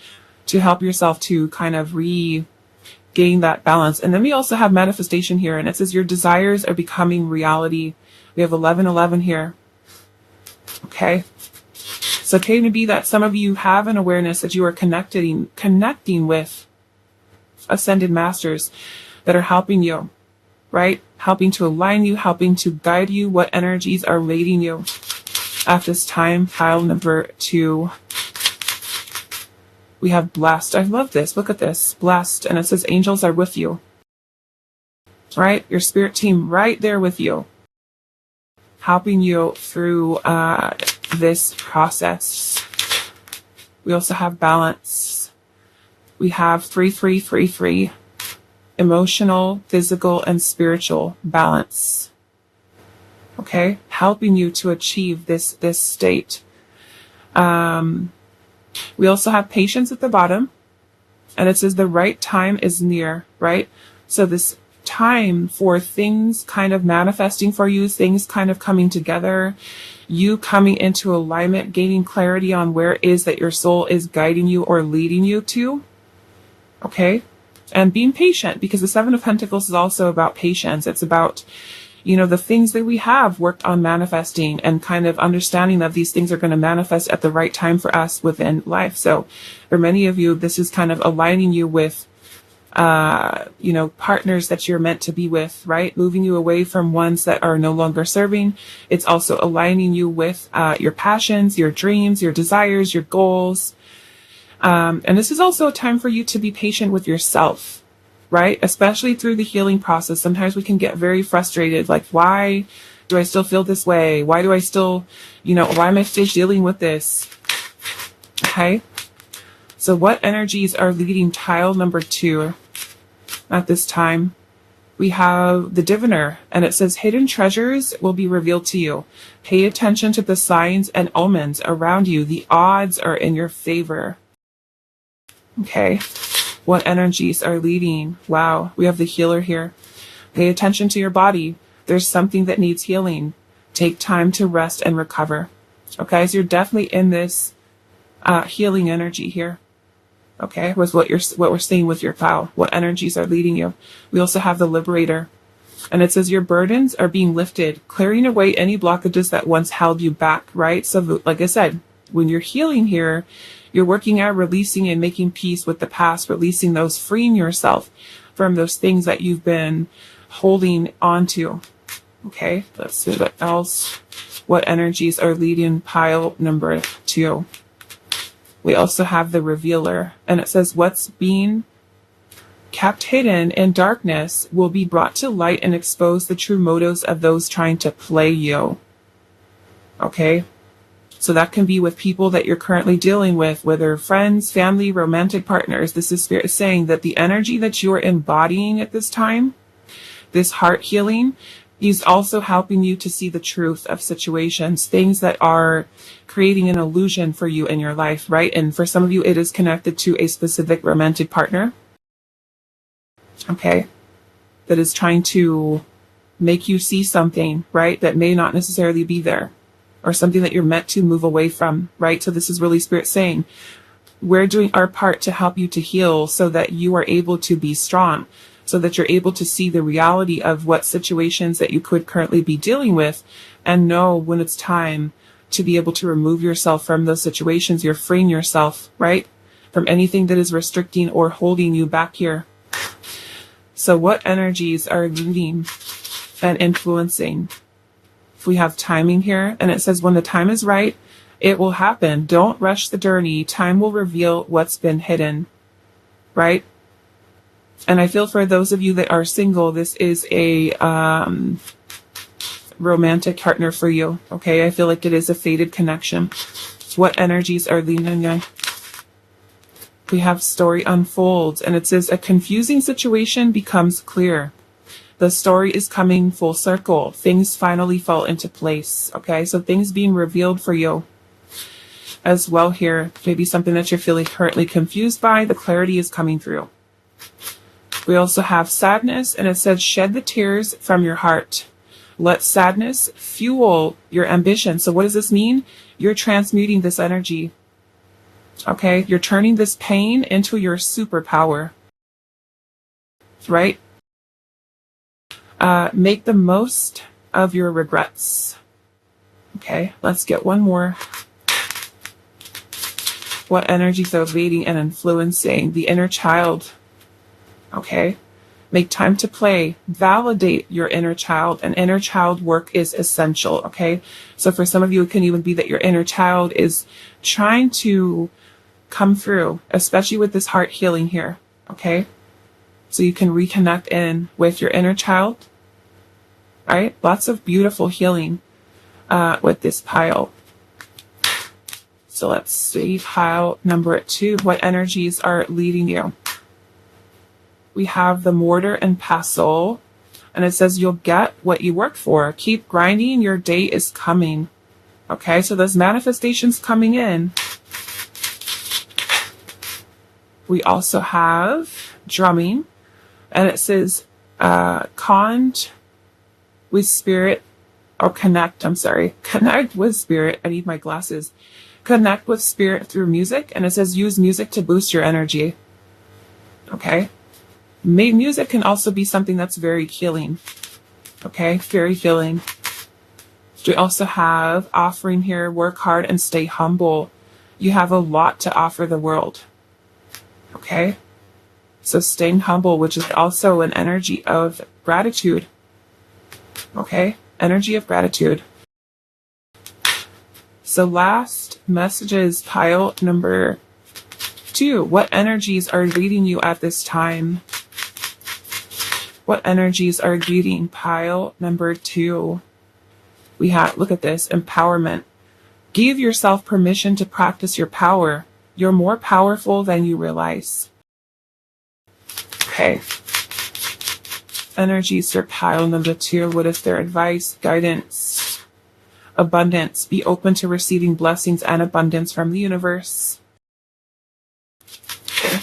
to help yourself to kind of regain that balance. And then we also have manifestation here, and it says your desires are becoming reality. We have 1111 here. Okay. So it can be that some of you have an awareness that you are connecting with ascended masters that are helping you, right? Helping to align you, helping to guide you. What energies are leading you at this time? Pile number 2. We have blessed. I love this. Look at this. Blessed. And it says angels are with you. Right? Your spirit team right there with you, helping you through this process. We also have balance. We have free. Emotional, physical, and spiritual balance. Okay? Helping you to achieve this state. We also have patience at the bottom. And it says the right time is near, right? So this time for things kind of manifesting for you, things kind of coming together, you coming into alignment, gaining clarity on where it is that your soul is guiding you or leading you to. Okay? And being patient, because the 7 of Pentacles is also about patience. It's about, the things that we have worked on manifesting and kind of understanding that these things are going to manifest at the right time for us within life. So for many of you, this is kind of aligning you with partners that you're meant to be with, right? Moving you away from ones that are no longer serving. It's also aligning you with your passions, your dreams, your desires, your goals. And this is also a time for you to be patient with yourself, right? Especially through the healing process. Sometimes we can get very frustrated, like, why do I still feel this way? Why do I still, why am I still dealing with this? Okay. So what energies are leading tile number 2 at this time? We have the diviner, and it says hidden treasures will be revealed to you. Pay attention to the signs and omens around you. The odds are in your favor. Okay. What energies are leading? Wow. We have the healer here. Pay attention to your body. There's something that needs healing. Take time to rest and recover. Okay. So you're definitely in this healing energy here. Okay, was what we're seeing with your pile. What energies are leading you? We also have the liberator, and it says your burdens are being lifted, clearing away any blockages that once held you back. Right. So, like I said, when you're healing here, you're working out releasing and making peace with the past, releasing those, freeing yourself from those things that you've been holding on to. Okay, let's see what else. What energies are leading pile number 2? We also have the revealer, and it says what's being kept hidden in darkness will be brought to light and expose the true motives of those trying to play you. Okay? So that can be with people that you're currently dealing with, whether friends, family, romantic partners. This is Spirit saying that the energy that you are embodying at this time, this heart healing, is also helping you to see the truth of situations, things that are creating an illusion for you in your life, right? And for some of you, it is connected to a specific romantic partner, okay, that is trying to make you see something, right, that may not necessarily be there, or something that you're meant to move away from, right? So this is really Spirit saying, we're doing our part to help you to heal so that you are able to be strong, so that you're able to see the reality of what situations that you could currently be dealing with and know when it's time to be able to remove yourself from those situations. You're freeing yourself, right, from anything that is restricting or holding you back here. So what energies are leading and influencing? If we have timing here, and it says when the time is right, it will happen. Don't rush the journey. Time will reveal what's been hidden, right? And I feel for those of you that are single, this is a romantic partner for you. Okay, I feel like it is a fated connection. What energies are leading? We have story unfolds, and it says a confusing situation becomes clear. The story is coming full circle. Things finally fall into place. Okay, so things being revealed for you as well here. Maybe something that you're feeling currently confused by. The clarity is coming through. We also have sadness, and it says shed the tears from your heart. Let sadness fuel your ambition. So what does this mean? You're transmuting this energy. Okay? You're turning this pain into your superpower. Right? Make the most of your regrets. Okay, let's get one more. What energies are leading and influencing the inner child? Okay, make time to play. Validate your inner child, and inner child work is essential. Okay, so for some of you, it can even be that your inner child is trying to come through, especially with this heart healing here. Okay, so you can reconnect in with your inner child. All right, lots of beautiful healing with this pile. So let's see, pile number 2. What energies are leading you? We have the mortar and pestle, and it says you'll get what you work for. Keep grinding, your day is coming. Okay, so there's manifestations coming in. We also have drumming, and it says connect with spirit I need my glasses. Connect with spirit through music, and it says use music to boost your energy. Okay, music can also be something that's very healing. Okay, very healing. We also have offering here, work hard and stay humble. You have a lot to offer the world. Okay, so staying humble, which is also an energy of gratitude. Okay, energy of gratitude. So last messages, pile number 2. What energies are leading you at this time? What energies are leading pile number 2? We have, look at this, empowerment. Give yourself permission to practice your power. You're more powerful than you realize. Okay. Energies for pile number 2. What is their advice? Guidance. Abundance. Be open to receiving blessings and abundance from the universe. Okay.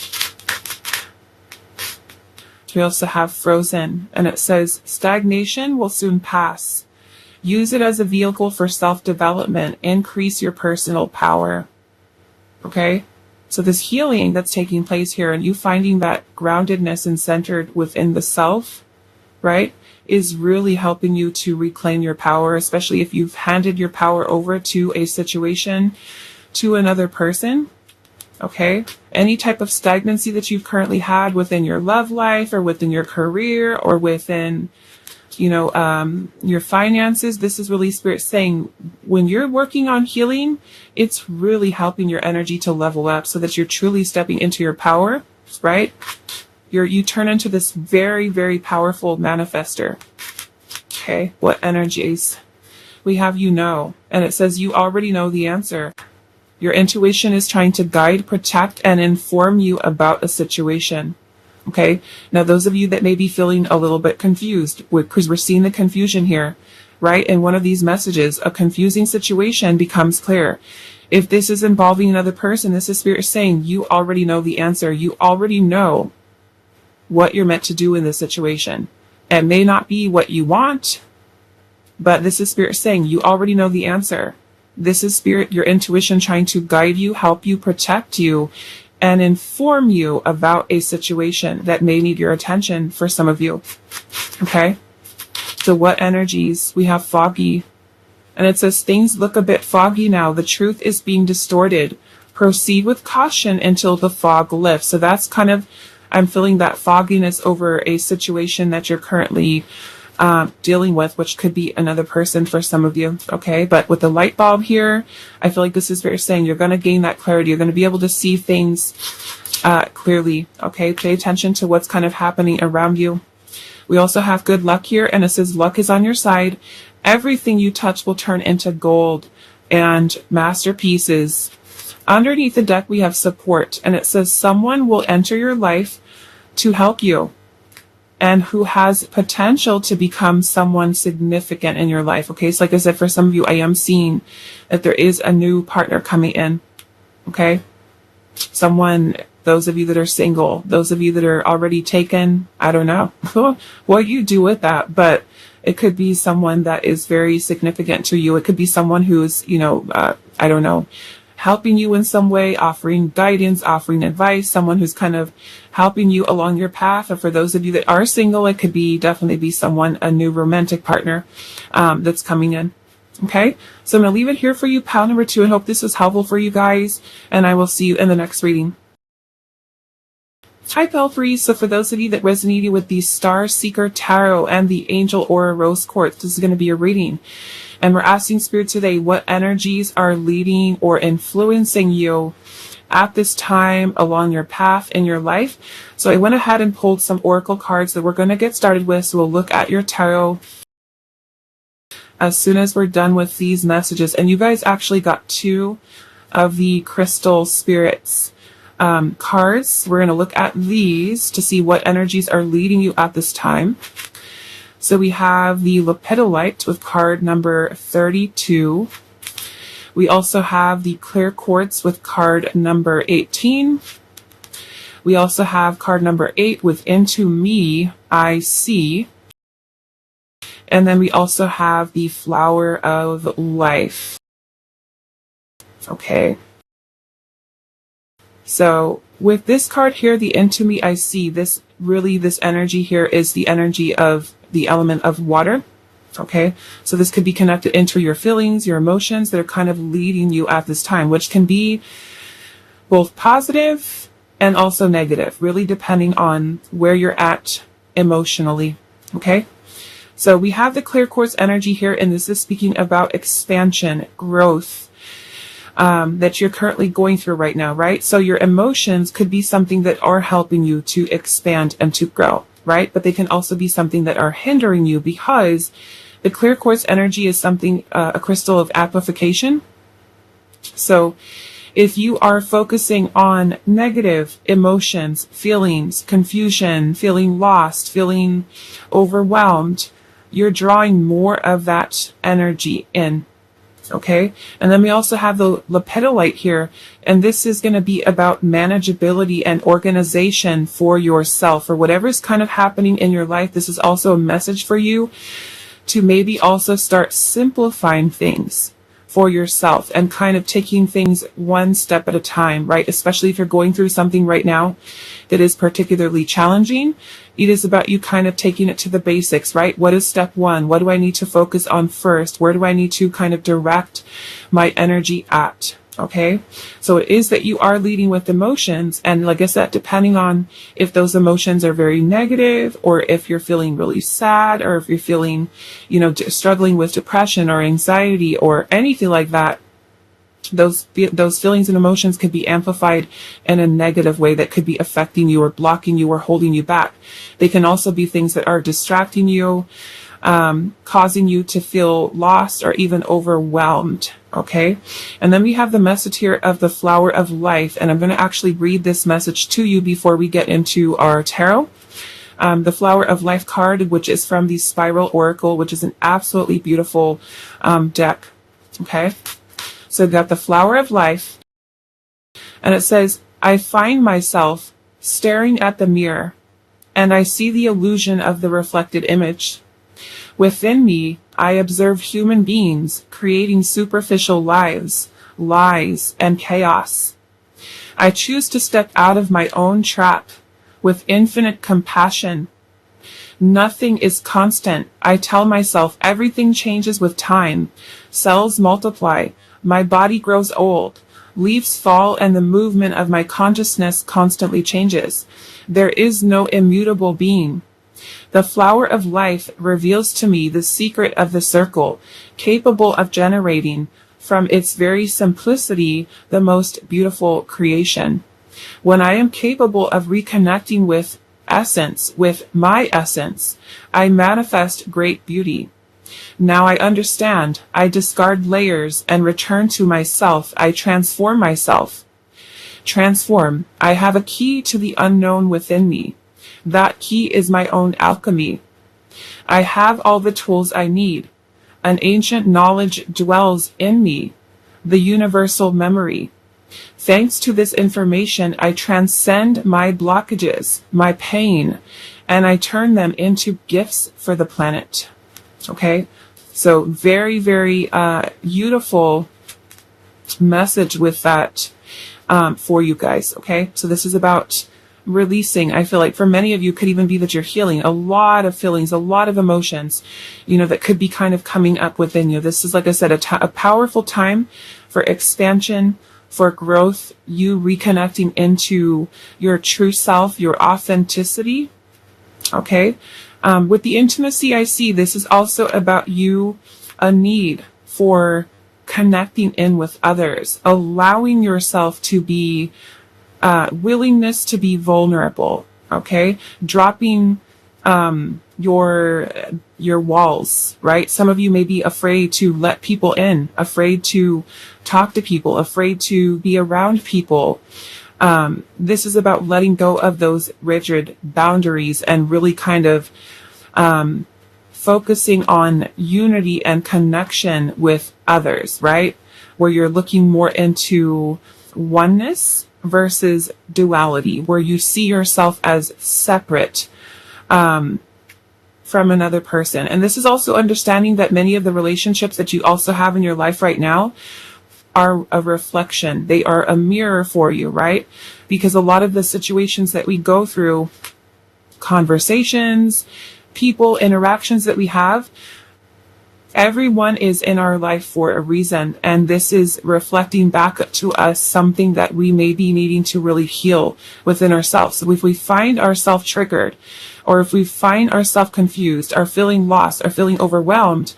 We also have frozen, and it says stagnation will soon pass. Use it as a vehicle for self-development. Increase your personal power. Okay? So this healing that's taking place here, and you finding that groundedness and centered within the self, right, is really helping you to reclaim your power, especially if you've handed your power over to a situation, to another person. Okay? Any type of stagnancy that you've currently had within your love life or within your career or within, your finances, this is really Spirit saying when you're working on healing, it's really helping your energy to level up so that you're truly stepping into your power, right? You turn into this very, very powerful manifester. Okay, what energies? We have and it says you already know the answer. Your intuition is trying to guide, protect, and inform you about a situation. Okay, now those of you that may be feeling a little bit confused, because we're seeing the confusion here, right? In one of these messages, a confusing situation becomes clear. If this is involving another person, this is Spirit saying you already know the answer. You already know what you're meant to do in this situation. It may not be what you want, but this is Spirit saying you already know the answer. This is Spirit, your intuition trying to guide you, help you, protect you, and inform you about a situation that may need your attention for some of you. Okay? So what energies? We have foggy. And it says things look a bit foggy now. The truth is being distorted. Proceed with caution until the fog lifts. So that's kind of, I'm feeling that fogginess over a situation that you're currently dealing with, which could be another person for some of you. Okay, but with the light bulb here, I feel like this is very saying you're going to gain that clarity. You're going to be able to see things clearly. Okay, pay attention to what's kind of happening around you. We also have good luck here, and it says luck is on your side. Everything you touch will turn into gold and masterpieces. Underneath the deck, we have support, and it says someone will enter your life to help you and who has potential to become someone significant in your life. Okay, so like I said, for some of you, I am seeing that there is a new partner coming in. Okay, someone, those of you that are single, those of you that are already taken, I don't know what you do with that, but It could be someone that is very significant to you. It could be someone who's, I don't know, helping you in some way, offering guidance, offering advice, someone who's kind of helping you along your path. Or for those of you that are single, it could be definitely be someone, a new romantic partner that's coming in. Okay, so I'm going to leave it here for you, pile number 2, and hope this was helpful for you guys. And I will see you in the next reading. Hi, Pelfrey. So for those of you that resonated with the Star Seeker Tarot and the Angel Aura Rose Quartz, this is going to be a reading. And we're asking Spirit today, what energies are leading or influencing you at this time along your path in your life? So I went ahead and pulled some oracle cards that we're going to get started with. So we'll look at your tarot as soon as we're done with these messages. And you guys actually got 2 of the crystal spirits cards. We're going to look at these to see what energies are leading you at this time. So we have the lepidolite with card number 32. We also have the clear quartz with card number 18. We also have card number 8 with Into Me, I See. And then we also have the flower of life. Okay. So with this card here, the Into Me, I See, this energy here is the energy of the element of water. Okay. So this could be connected into your feelings, your emotions that are kind of leading you at this time, which can be both positive and also negative, really depending on where you're at emotionally. Okay. So we have the clear quartz energy here, and this is speaking about expansion, growth, that you're currently going through right now, right? So your emotions could be something that are helping you to expand and to grow, right? But they can also be something that are hindering you, because the clear quartz energy is something, a crystal of amplification. So if you are focusing on negative emotions, feelings, confusion, feeling lost, feeling overwhelmed, you're drawing more of that energy in. Okay. And then we also have the lepidolite here, and this is going to be about manageability and organization for yourself, or whatever is kind of happening in your life. This is also a message for you to maybe also start simplifying things for yourself and kind of taking things one step at a time, right? Especially if you're going through something right now that is particularly challenging. It is about you kind of taking it to the basics, right? What is step 1? What do I need to focus on first? Where do I need to kind of direct my energy at? Okay. So it is that you are leading with emotions. And like I said, depending on if those emotions are very negative, or if you're feeling really sad, or if you're feeling, struggling with depression or anxiety or anything like that, those feelings and emotions could be amplified in a negative way that could be affecting you or blocking you or holding you back. They can also be things that are distracting you, causing you to feel lost or even overwhelmed. Okay. And then we have the message here of the flower of life. And I'm going to actually read this message to you before we get into our tarot. The flower of life card, which is from the Spiral Oracle, which is an absolutely beautiful deck. Okay. So we've got the flower of life, and it says, I find myself staring at the mirror, and I see the illusion of the reflected image. Within me, I observe human beings creating superficial lives, lies, and chaos. I choose to step out of my own trap with infinite compassion. Nothing is constant. I tell myself everything changes with time. Cells multiply. My body grows old. Leaves fall, and the movement of my consciousness constantly changes. There is no immutable being. The flower of life reveals to me the secret of the circle, capable of generating, from its very simplicity, the most beautiful creation. When I am capable of reconnecting with essence, with my essence, I manifest great beauty. Now I understand. I discard layers and return to myself. I transform myself. Transform. I have a key to the unknown within me. That key is my own alchemy. I have all the tools I need. An ancient knowledge dwells in me, the universal memory. Thanks to this information, I transcend my blockages, my pain, and I turn them into gifts for the planet. Okay. So very, very beautiful message with that for you guys. Okay. So this is about releasing. I feel like for many of you could even be that you're healing a lot of feelings, a lot of emotions, that could be kind of coming up within you. This is, like I said, a powerful time for expansion, for growth, you reconnecting into your true self, your authenticity. Okay. With the intimacy I see, this is also about a need for connecting in with others, allowing yourself to be, willingness to be vulnerable. Okay. Dropping, your walls, right? Some of you may be afraid to let people in, afraid to talk to people, afraid to be around people. This is about letting go of those rigid boundaries and really kind of focusing on unity and connection with others, right? Where you're looking more into oneness versus duality, where you see yourself as separate from another person. And this is also understanding that many of the relationships that you also have in your life right now are a reflection. They are a mirror for you, right? Because a lot of the situations that we go through, conversations, people, interactions that we have, everyone is in our life for a reason. And this is reflecting back to us something that we may be needing to really heal within ourselves. So if we find ourselves triggered, or if we find ourselves confused, or feeling lost, or feeling overwhelmed,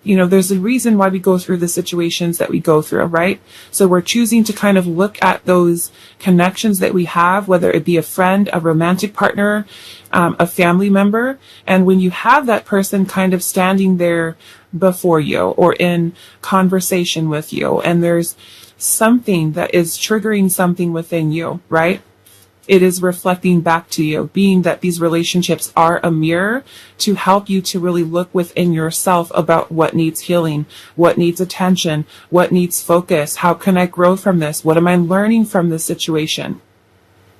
there's a reason why we go through the situations that we go through, right? So we're choosing to kind of look at those connections that we have, whether it be a friend, a romantic partner, a family member. And when you have that person kind of standing there before you or in conversation with you, and there's something that is triggering something within you, right? It is reflecting back to you, being that these relationships are a mirror to help you to really look within yourself about what needs healing, what needs attention, what needs focus. How can I grow from this? What am I learning from this situation?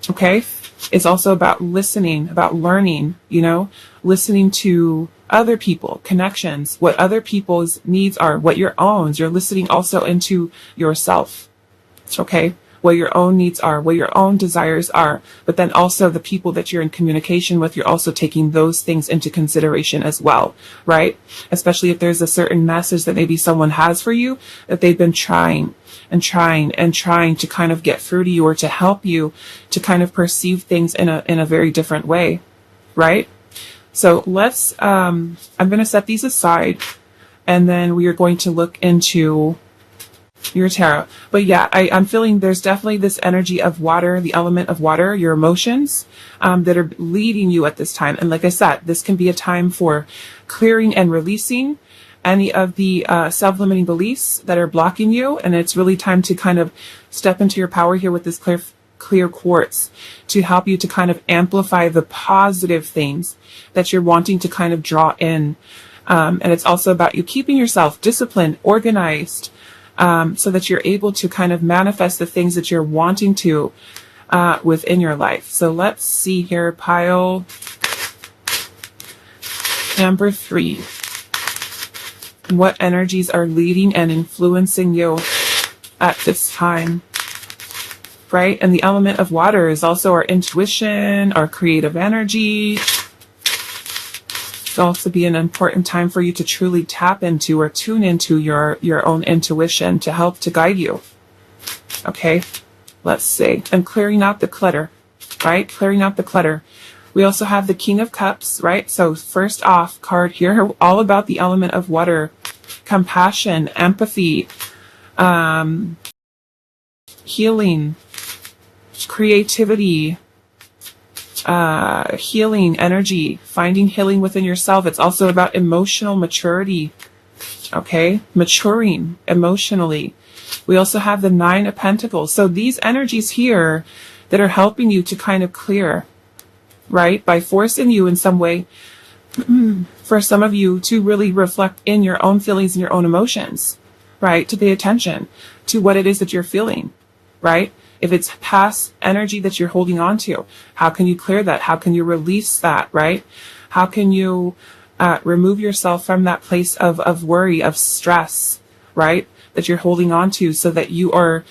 Okay. It's also about listening, about learning, listening to other people, connections, what other people's needs are, what your own. You're listening also into yourself. Okay. What your own needs are, what your own desires are, but then also the people that you're in communication with, you're also taking those things into consideration as well, right? Especially if there's a certain message that maybe someone has for you that they've been trying and trying and trying to kind of get through to you or to help you to kind of perceive things in a very different way, right? So let's, I'm going to set these aside, and then we are going to look into your tarot. But yeah, I'm feeling there's definitely this energy of water, the element of water, your emotions, that are leading you at this time. And like I said, this can be a time for clearing and releasing any of the self-limiting beliefs that are blocking you. And it's really time to kind of step into your power here with this clear quartz to help you to kind of amplify the positive things that you're wanting to kind of draw in. And it's also about you keeping yourself disciplined, organized, so that you're able to kind of manifest the things that you're wanting to within your life. So let's see here, pile number 3. What energies are leading and influencing you at this time, right? And the element of water is also our intuition, our creative energy. It'll also be an important time for you to truly tap into or tune into your own intuition to help to guide you. Okay, let's see. And clearing out the clutter, right? Clearing out the clutter. We also have the King of Cups, right? So first off card here, all about the element of water, compassion, empathy, healing, creativity, healing energy, finding healing within yourself. It's also about emotional maturity. Okay. Maturing emotionally. We also have the 9 of Pentacles. So these energies here that are helping you to kind of clear, right? By forcing you in some way, for some of you to really reflect in your own feelings and your own emotions, right? To pay attention to what it is that you're feeling, right? If it's past energy that you're holding on to, how can you clear that? How can you release that, right? How can you remove yourself from that place of worry, of stress, right? That you're holding on to, so that you are,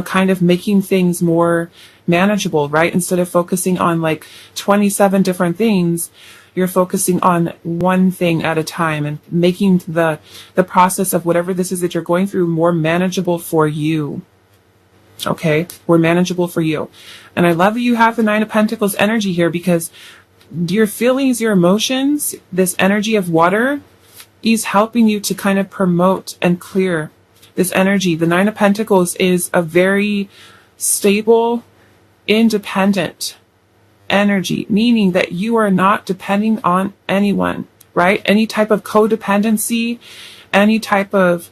kind of making things more manageable, right? Instead of focusing on like 27 different things, you're focusing on one thing at a time and making the process of whatever this is that you're going through more manageable for you. Okay, we're manageable for you. And I love that you have the Nine of Pentacles energy here, because your feelings, your emotions, this energy of water is helping you to kind of promote and clear this energy. The Nine of Pentacles is a very stable, independent energy, meaning that you are not depending on anyone, right? Any type of codependency, any type of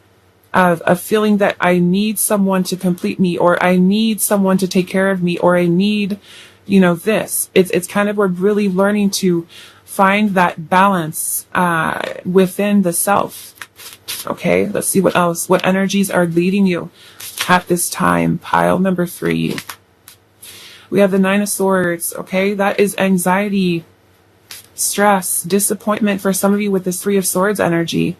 a feeling that I need someone to complete me, or I need someone to take care of me, or I need, this. It's kind of, we're really learning to find that balance within the self. Okay, let's see what else. What energies are leading you at this time? Pile number 3. We have the Nine of Swords. Okay, that is anxiety, stress, disappointment for some of you with this Three of Swords energy.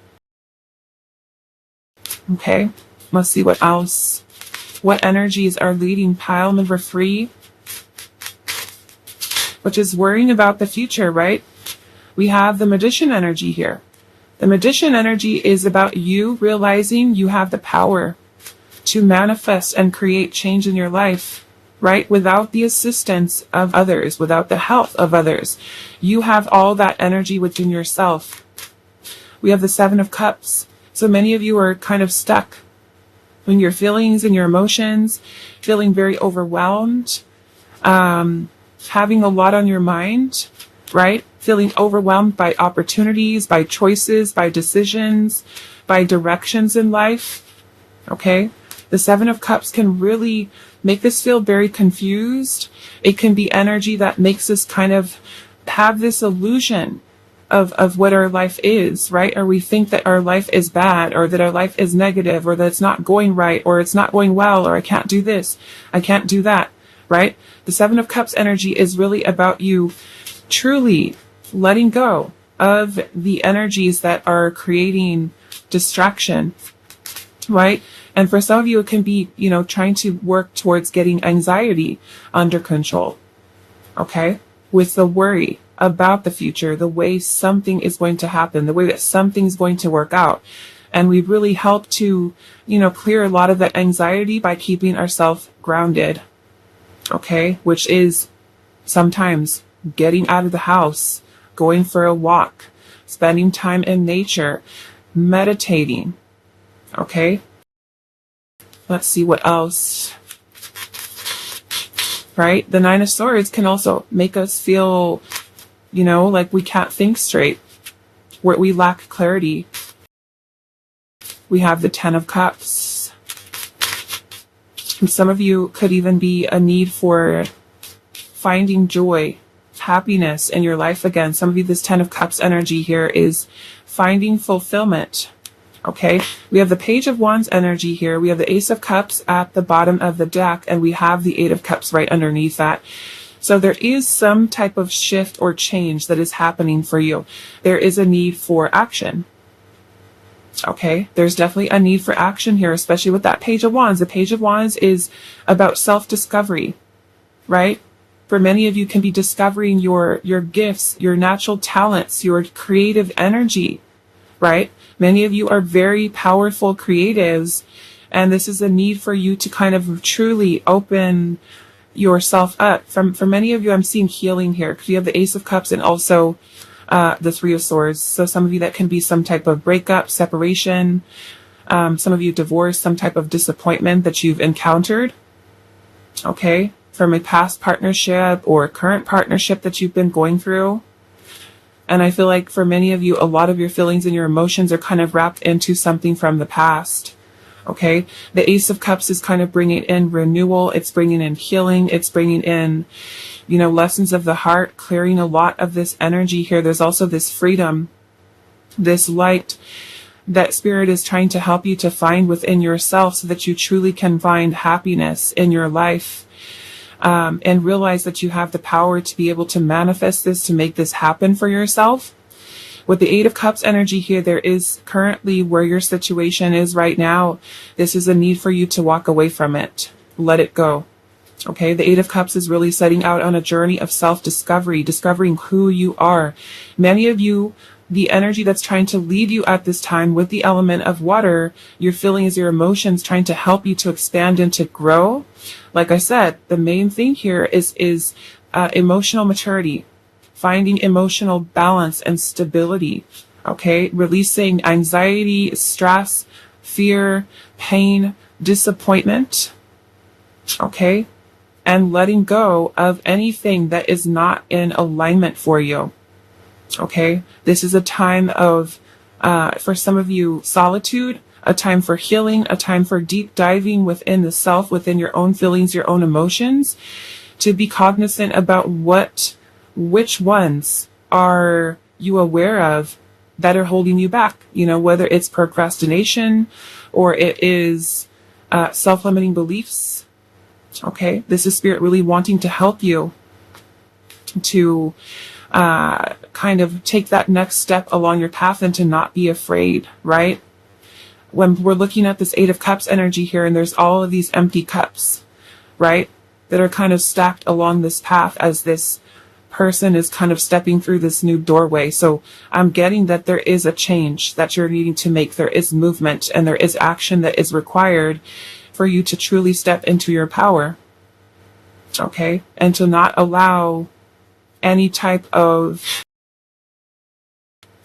Okay, let's see what else. What energies are leading pile number 3? Which is worrying about the future, right? We have the Magician energy here. The Magician energy is about you realizing you have the power to manifest and create change in your life, right? Without the assistance of others, without the help of others. You have all that energy within yourself. We have the Seven of Cups. So many of you are kind of stuck in your feelings and your emotions, feeling very overwhelmed, having a lot on your mind, right? Feeling overwhelmed by opportunities, by choices, by decisions, by directions in life. Okay? The Seven of Cups can really make us feel very confused. It can be energy that makes us kind of have this illusion of what our life is, right? Or we think that our life is bad, or that our life is negative, or that it's not going right, or it's not going well, or I can't do this, I can't do that, right? The Seven of Cups energy is really about you truly letting go of the energies that are creating distraction, right? And for some of you, it can be, trying to work towards getting anxiety under control, okay? With the worry about the future, the way something is going to happen, the way that something's going to work out. And we really help to, clear a lot of that anxiety by keeping ourselves grounded, okay? Which is sometimes getting out of the house, going for a walk, spending time in nature, meditating, okay? Let's see what else. Right? The Nine of Swords can also make us feel, like we can't think straight, where we lack clarity. We have the Ten of Cups. And some of you could even be a need for finding joy, happiness in your life again. Some of you, this Ten of Cups energy here is finding fulfillment. Okay, we have the Page of Wands energy here. We have the Ace of Cups at the bottom of the deck, and we have the Eight of Cups right underneath that. So there is some type of shift or change that is happening for you. There is a need for action. Okay, there's definitely a need for action here, especially with that Page of Wands. The Page of Wands is about self-discovery, right? For many of you can be discovering your gifts, your natural talents, your creative energy, right? Many of you are very powerful creatives, and this is a need for you to kind of truly open yourself up. For many of you, I'm seeing healing here, because you have the Ace of Cups and also the Three of Swords. So some of you, that can be some type of breakup, separation, some of you divorce, some type of disappointment that you've encountered, okay, from a past partnership or current partnership that you've been going through. And I feel like for many of you, a lot of your feelings and your emotions are kind of wrapped into something from the past. Okay. The Ace of Cups is kind of bringing in renewal. It's bringing in healing. It's bringing in, lessons of the heart, clearing a lot of this energy here. There's also this freedom, this light that Spirit is trying to help you to find within yourself, so that you truly can find happiness in your life. And realize that you have the power to be able to manifest this, to make this happen for yourself. With the Eight of Cups energy here, there is currently where your situation is right now. This is a need for you to walk away from it. Let it go. Okay, the Eight of Cups is really setting out on a journey of self-discovery, discovering who you are. Many of you, the energy that's trying to lead you at this time with the element of water, your feelings, your emotions, trying to help you to expand and to grow. Like I said, the main thing here is emotional maturity, finding emotional balance and stability. Okay, releasing anxiety, stress, fear, pain, disappointment. Okay, and letting go of anything that is not in alignment for you. Okay, this is a time of, for some of you, solitude, a time for healing, a time for deep diving within the self, within your own feelings, your own emotions, to be cognizant about which ones are you aware of that are holding you back. You know, whether it's procrastination or it is self-limiting beliefs. Okay, this is Spirit really wanting to help you to kind of take that next step along your path and to not be afraid, right? When we're looking at this Eight of Cups energy here, and there's all of these empty cups, right, that are kind of stacked along this path as this person is kind of stepping through this new doorway. So I'm getting that there is a change that you're needing to make. There is movement and there is action that is required for you to truly step into your power. Okay, and to not allow any type of,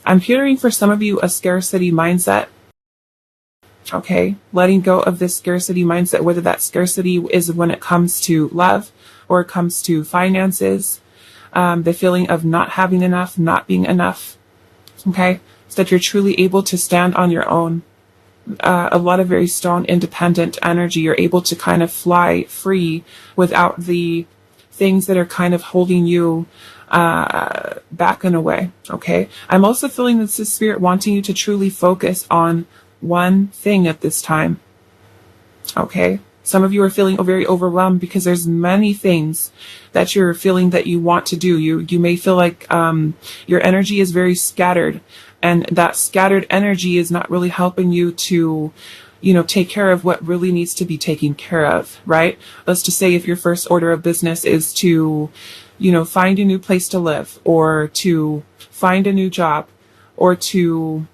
I'm hearing for some of you a scarcity mindset. Okay, letting go of this scarcity mindset, whether that scarcity is when it comes to love or it comes to finances, the feeling of not having enough, not being enough. Okay, so that you're truly able to stand on your own. A lot of very strong independent energy. You're able to kind of fly free without the things that are kind of holding you back in a way. Okay, I'm also feeling this is Spirit wanting you to truly focus on one thing at this time. Okay, some of you are feeling very overwhelmed because there's many things that you're feeling that you want to do. You may feel like your energy is very scattered, and that scattered energy is not really helping you to, you know, take care of what really needs to be taken care of, right? Let's just say if your first order of business is to, you know, find a new place to live, or to find a new job, or to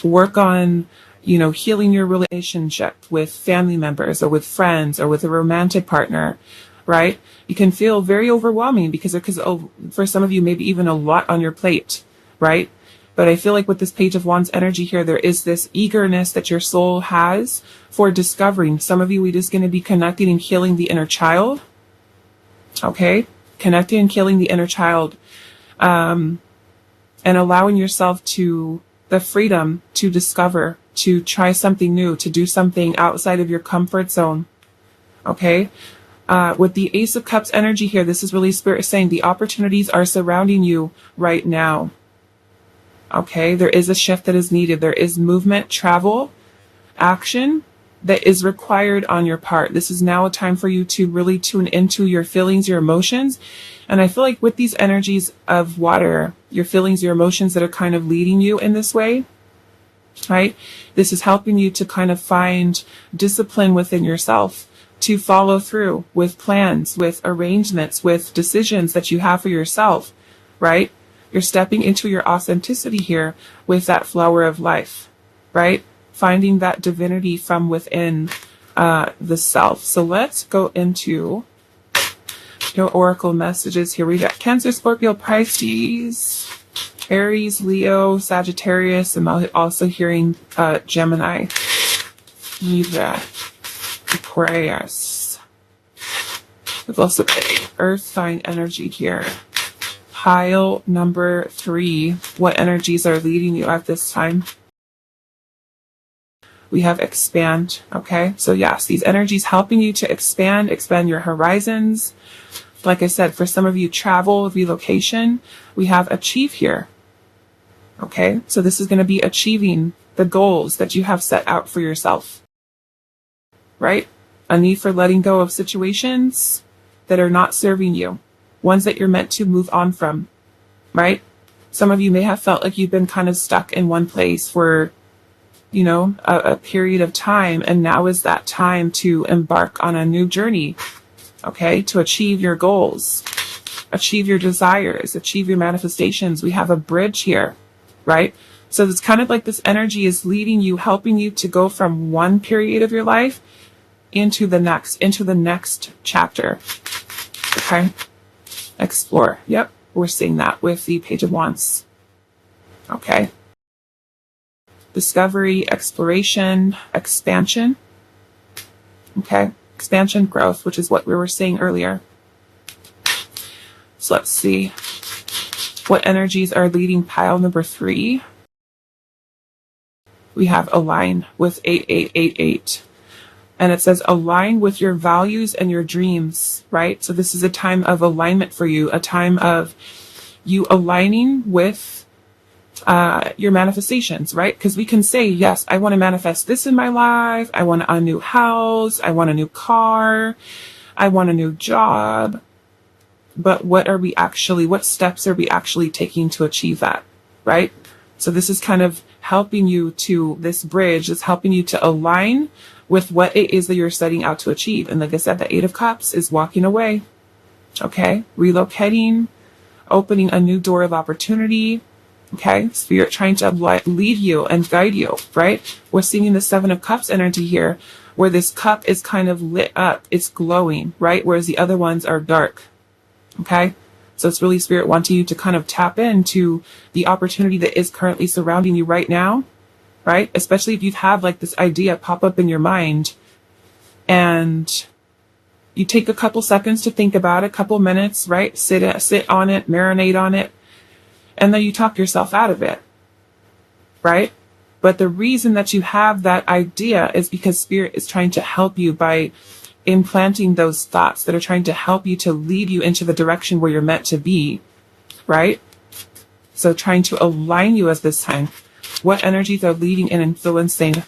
work on, you know, healing your relationship with family members or with friends or with a romantic partner, right? You can feel very overwhelming because for some of you, maybe even a lot on your plate, right? But I feel like with this Page of Wands energy here, there is this eagerness that your soul has for discovering. Some of you, it is going to be connecting and healing the inner child. Okay? Connecting and healing the inner child. And allowing yourself to the freedom to discover, to try something new, to do something outside of your comfort zone. Okay? With the Ace of Cups energy here, this is really Spirit saying the opportunities are surrounding you right now. Okay, there is a shift that is needed. There is movement, travel, action that is required on your part. This is now a time for you to really tune into your feelings, your emotions. And I feel like with these energies of water, your feelings, your emotions that are kind of leading you in this way, right? This is helping you to kind of find discipline within yourself, to follow through with plans, with arrangements, with decisions that you have for yourself, right? You're stepping into your authenticity here with that flower of life, right? Finding that divinity from within the self. So let's go into your oracle messages here. We got Cancer, Scorpio, Pisces, Aries, Leo, Sagittarius, and I'm also hearing Gemini, Libra, AquariAus. We've also got Earth sign energy here. Pile number 3, what energies are leading you at this time? We have expand, okay? So yes, these energies helping you to expand your horizons. Like I said, for some of you, travel, relocation. We have achieve here, okay? So this is going to be achieving the goals that you have set out for yourself, right? A need for letting go of situations that are not serving you. Ones that you're meant to move on from, right? Some of you may have felt like you've been kind of stuck in one place for, you know, a period of time. And now is that time to embark on a new journey, okay? To achieve your goals, achieve your desires, achieve your manifestations. We have a bridge here, right? So it's kind of like this energy is leading you, helping you to go from one period of your life into the next chapter. Okay. Explore. Yep. We're seeing that with the Page of Wands. Okay. Discovery, exploration, expansion. Okay. Expansion, growth, which is what we were saying earlier. So let's see what energies are leading pile number 3. We have align with 8888. And it says align with your values and your dreams, right? So this is a time of alignment for you, a time of you aligning with your manifestations, right? Because we can say, yes, I want to manifest this in my life. I want a new house. I want a new car. I want a new job. But what steps are we actually taking to achieve that, right? So this is kind of helping you to, this bridge is helping you to align with what it is that you're setting out to achieve. And like I said, the 8 of Cups is walking away, okay? Relocating, opening a new door of opportunity, okay? Spirit trying to lead you and guide you, right? We're seeing the 7 of Cups energy here, where this cup is kind of lit up, it's glowing, right? Whereas the other ones are dark, okay? So it's really Spirit wanting you to kind of tap into the opportunity that is currently surrounding you right now, right? Especially if you have like this idea pop up in your mind and you take a couple seconds to think about it, a couple minutes, right? Sit on it, marinate on it, and then you talk yourself out of it, right? But the reason that you have that idea is because Spirit is trying to help you by implanting those thoughts that are trying to help you to lead you into the direction where you're meant to be, right? So trying to align you as this time. What energies are leading and influencing,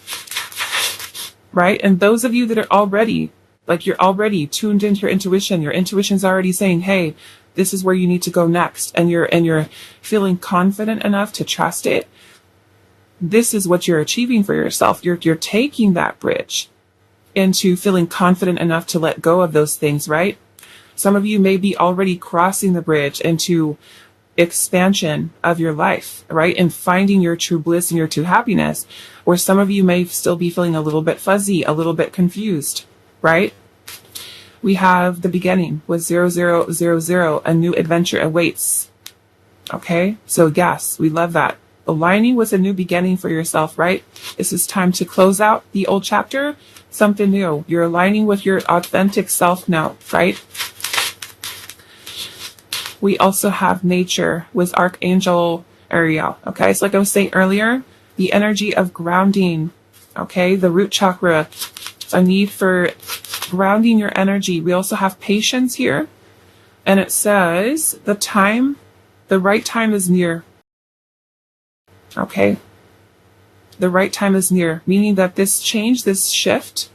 right? And those of you that are already, like you're already tuned into your intuition's already saying, hey, this is where you need to go next. And you're feeling confident enough to trust it. This is what you're achieving for yourself. You're taking that bridge into feeling confident enough to let go of those things, right? Some of you may be already crossing the bridge into expansion of your life, right? And finding your true bliss and your true happiness, or some of you may still be feeling a little bit fuzzy, a little bit confused, right? We have the beginning with 0000, a new adventure awaits. Okay, so yes, we love that. Aligning with a new beginning for yourself, right? This is time to close out the old chapter, something new. You're aligning with your authentic self now, right? We also have nature with Archangel Ariel, okay? So like I was saying earlier, the energy of grounding, okay? The root chakra, a need for grounding your energy. We also have patience here. And it says the right time is near. Okay? The right time is near, meaning that this change, this shift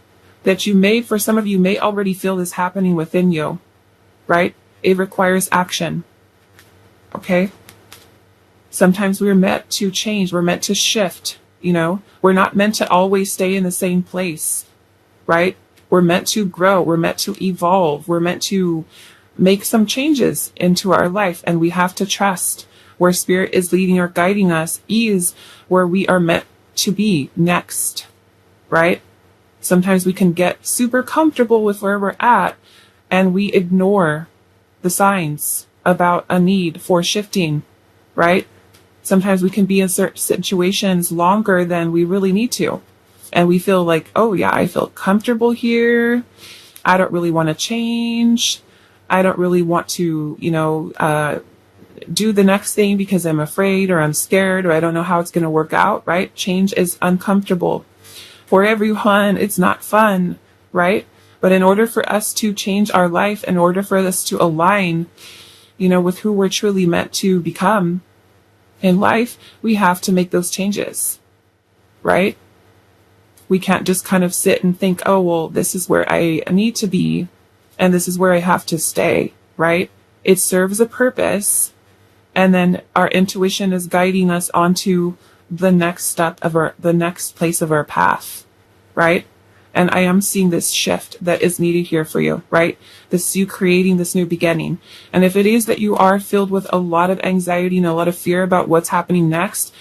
that you made, for some of you may already feel this happening within you, right? It requires action. Okay? Sometimes we're meant to change. We're meant to shift, you know? We're not meant to always stay in the same place, right? We're meant to grow. We're meant to evolve. We're meant to make some changes into our life, and we have to trust where Spirit is leading or guiding us is where we are meant to be next, right? Sometimes we can get super comfortable with where we're at and we ignore the signs about a need for shifting, right? Sometimes we can be in certain situations longer than we really need to. And we feel like, oh yeah, I feel comfortable here. I don't really want to change. I don't really want to, do the next thing because I'm afraid or I'm scared or I don't know how it's going to work out, right? Change is uncomfortable. For everyone, it's not fun, right? But in order for us to change our life, in order for us to align, with who we're truly meant to become in life, we have to make those changes, right? We can't just kind of sit and think, oh, well, this is where I need to be and this is where I have to stay, right? It serves a purpose, And then our intuition is guiding us onto the next step of the next place of our path, right? And I am seeing this shift that is needed here for you, right? This you creating this new beginning. And if it is that you are filled with a lot of anxiety and a lot of fear about what's happening next,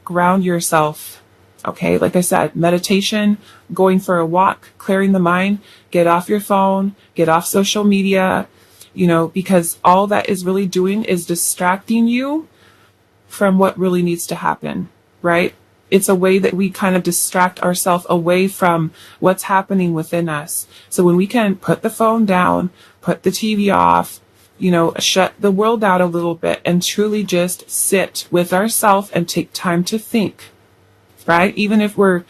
ground yourself. Okay, like I said, meditation, going for a walk, clearing the mind, get off your phone, get off social media, because all that is really doing is distracting you from what really needs to happen, right? It's a way that we kind of distract ourselves away from what's happening within us. So when we can put the phone down, put the TV off, shut the world out a little bit and truly just sit with ourselves and take time to think, right? Even if we're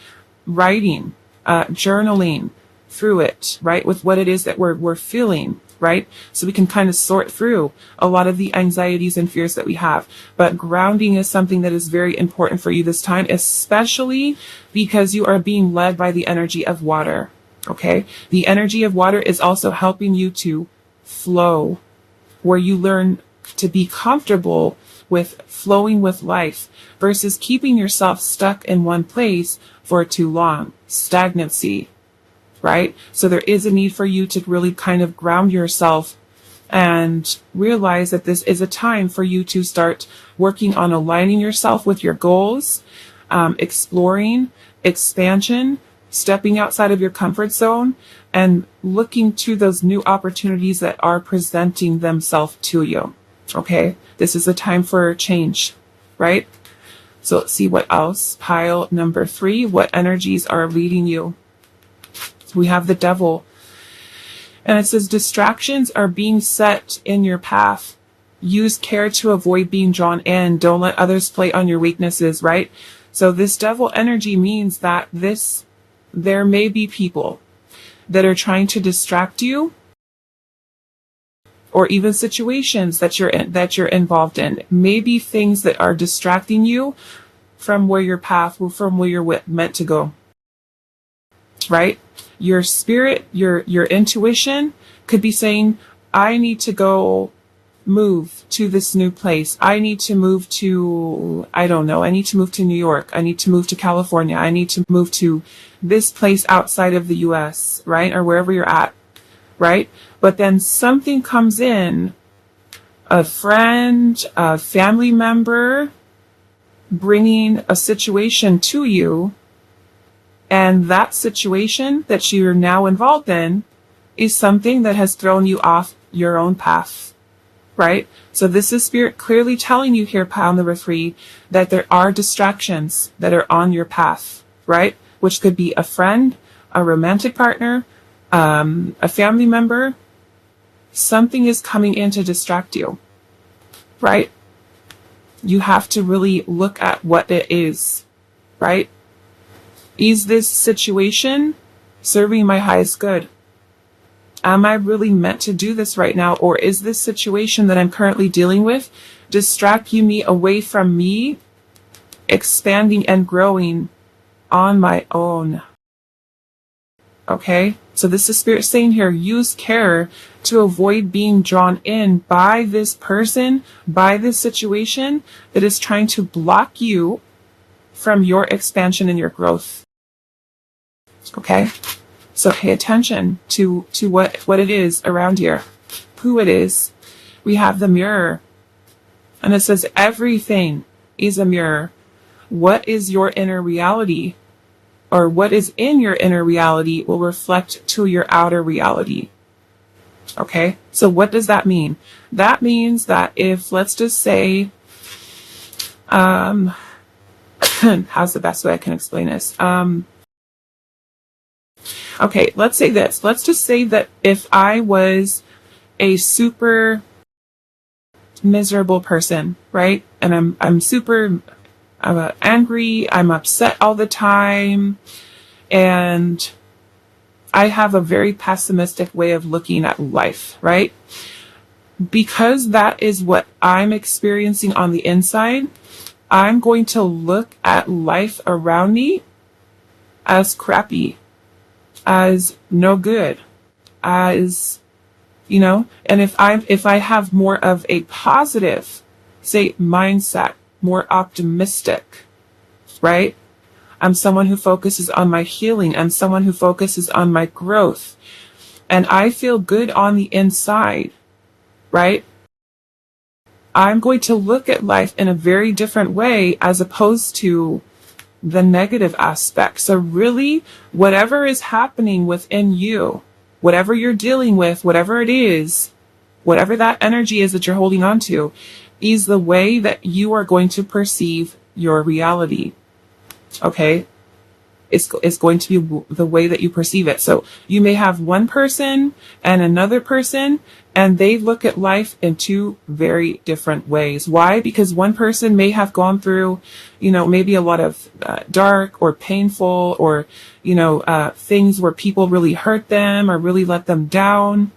writing, journaling through it, right? With what it is that we're feeling, right? So we can kind of sort through a lot of the anxieties and fears that we have. But grounding is something that is very important for you this time, especially because you are being led by the energy of water, okay? The energy of water is also helping you to flow, where you learn to be comfortable with flowing with life versus keeping yourself stuck in one place for too long. Stagnancy, right? So there is a need for you to really kind of ground yourself and realize that this is a time for you to start working on aligning yourself with your goals, exploring, expansion, stepping outside of your comfort zone, and looking to those new opportunities that are presenting themselves to you. Okay? This is a time for change, right? So let's see what else. Pile number 3, what energies are leading you? We have the devil. And it says distractions are being set in your path. Use care to avoid being drawn in. Don't let others play on your weaknesses, right? So this devil energy means that there may be people that are trying to distract you, or even situations that you're involved in. Maybe things that are distracting you from where you're meant to go. Right? Your spirit, your intuition could be saying, I need to go move to this new place. I need to move to, I don't know, I need to move to New York. I need to move to California. I need to move to this place outside of the US, right? Or wherever you're at, right? But then something comes in, a friend, a family member, bringing a situation to you. And that situation that you're now involved in is something that has thrown you off your own path, right? So this is spirit clearly telling you here, pile number 3, that there are distractions that are on your path, right? Which could be a friend, a romantic partner, a family member. Something is coming in to distract you, right? You have to really look at what it is, right? Is this situation serving my highest good? Am I really meant to do this right now? Or is this situation that I'm currently dealing with distracting me away from me expanding and growing on my own? Okay? So this is spirit saying here, use care to avoid being drawn in by this person, by this situation that is trying to block you from your expansion and your growth. Okay? So pay attention to what it is around here, who it is. We have the mirror. And it says everything is a mirror. What is your inner reality? Or what is in your inner reality will reflect to your outer reality. Okay? So what does that mean? That means that if, let's just say, how's the best way I can explain this? Okay, let's say this. Let's just say that if I was a super miserable person, right? And I'm super angry, I'm upset all the time, and I have a very pessimistic way of looking at life, right? Because that is what I'm experiencing on the inside, I'm going to look at life around me as crappy, as no good, as, and if I have more of a positive say, mindset, more optimistic, right? I'm someone who focuses on my healing. I'm someone who focuses on my growth. And I feel good on the inside, right? I'm going to look at life in a very different way as opposed to the negative aspect. So really, whatever is happening within you, whatever you're dealing with, whatever it is, whatever that energy is that you're holding on to, is the way that you are going to perceive your reality. Okay? It's going to be the way that you perceive it. So you may have one person and another person, and they look at life in two very different ways. Why? Because one person may have gone through, maybe a lot of dark or painful or, things where people really hurt them or really let them down.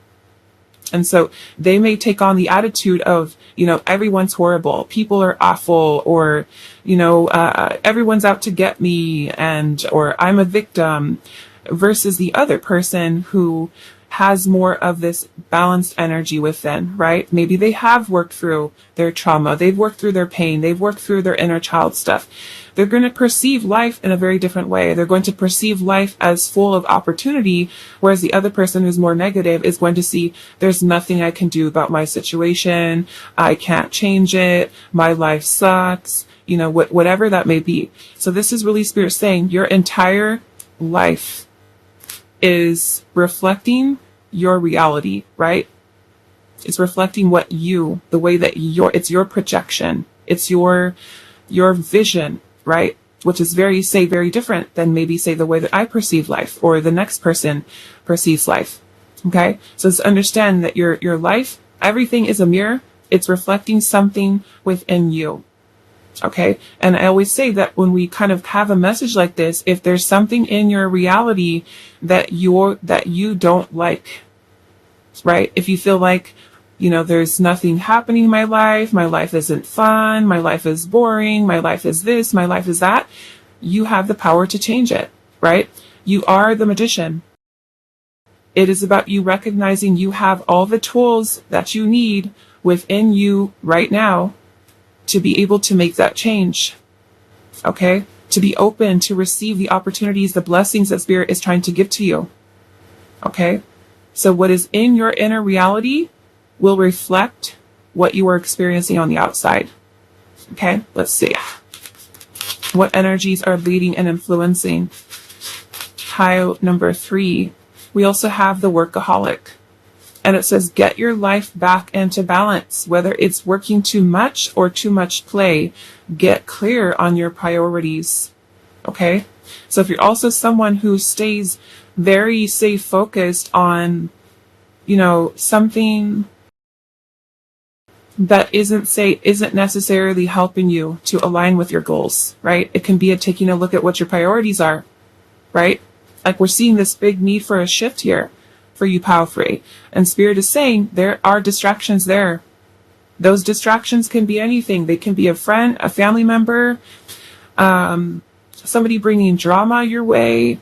And so they may take on the attitude of, everyone's horrible, people are awful, or, everyone's out to get me, or I'm a victim, versus the other person who has more of this balanced energy within, right? Maybe they have worked through their trauma, they've worked through their pain, they've worked through their inner child stuff. They're going to perceive life in a very different way. They're going to perceive life as full of opportunity, whereas the other person who's more negative is going to see there's nothing I can do about my situation. I can't change it. My life sucks. Whatever that may be. So this is really Spirit saying your entire life is reflecting your reality, right? It's reflecting the way that it's your projection. It's your vision, right? Which is very different than maybe say the way that I perceive life or the next person perceives life. Okay? So let's understand that your life, everything is a mirror. It's reflecting something within you. Okay? And I always say that when we kind of have a message like this, if there's something in your reality that you don't like, right? If you feel like, there's nothing happening in my life isn't fun, my life is boring, my life is this, my life is that, you have the power to change it, right? You are the magician. It is about you recognizing you have all the tools that you need within you right now to be able to make that change, okay? To be open to receive the opportunities, the blessings that Spirit is trying to give to you, okay? So what is in your inner reality will reflect what you are experiencing on the outside. Okay, let's see. What energies are leading and influencing? Pile number 3. We also have the workaholic. And it says, get your life back into balance. Whether it's working too much or too much play, get clear on your priorities. Okay? So if you're also someone who stays very, say, focused on, something that isn't necessarily helping you to align with your goals, right? It can be taking a look at what your priorities are, right? Like we're seeing this big need for a shift here for you, Power Free. And Spirit is saying there are distractions there. Those distractions can be anything. They can be a friend, a family member, somebody bringing drama your way.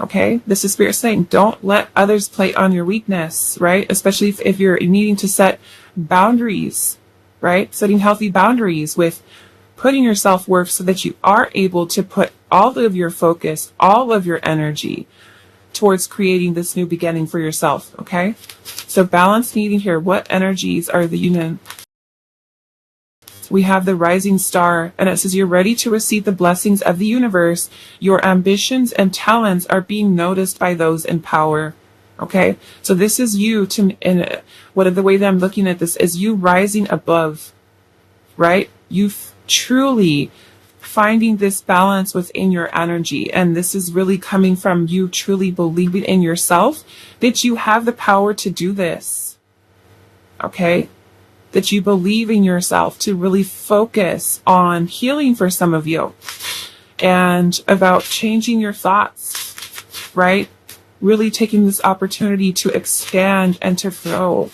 Okay, this is Spirit saying, don't let others play on your weakness, right? Especially if you're needing to set boundaries, right? Setting healthy boundaries with putting your self-worth so that you are able to put all of your focus, all of your energy towards creating this new beginning for yourself, okay? So balance needing here. What energies are the union? We have the rising star, and it says you're ready to receive the blessings of the universe. Your ambitions and talents are being noticed by those in power. Okay, so this is you and the way that I'm looking at this is you rising above, right? You truly finding this balance within your energy, and this is really coming from you truly believing in yourself that you have the power to do this. Okay. That you believe in yourself to really focus on healing for some of you and about changing your thoughts, right? Really taking this opportunity to expand and to grow,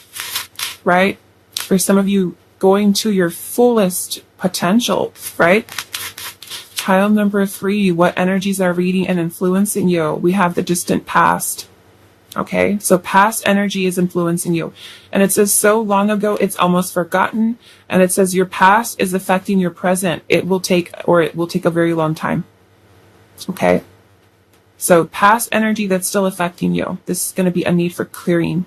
right? For some of you, going to your fullest potential, right? Pile number 3, what energies are reading and influencing you? We have the distant past. Okay, so past energy is influencing you. And it says so long ago, it's almost forgotten. And it says your past is affecting your present. It will take a very long time. Okay, so past energy that's still affecting you. This is going to be a need for clearing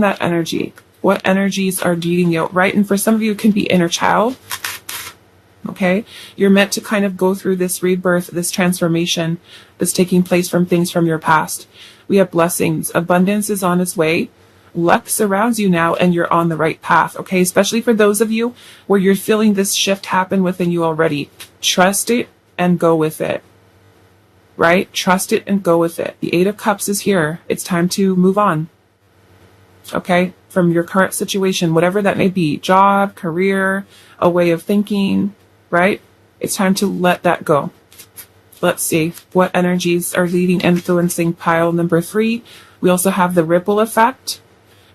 that energy. What energies are leading you, right? And for some of you, it can be inner child. Okay, you're meant to kind of go through this rebirth, this transformation that's taking place from things from your past. We have blessings. Abundance is on its way. Luck surrounds you now, and you're on the right path. Okay, especially for those of you where you're feeling this shift happen within you already. Trust it and go with it. Right? Trust it and go with it. The Eight of Cups is here. It's time to move on. Okay, from your current situation, whatever that may be, job, career, a way of thinking, right? It's time to let that go. Let's see what energies are leading, influencing pile number 3. We also have the ripple effect.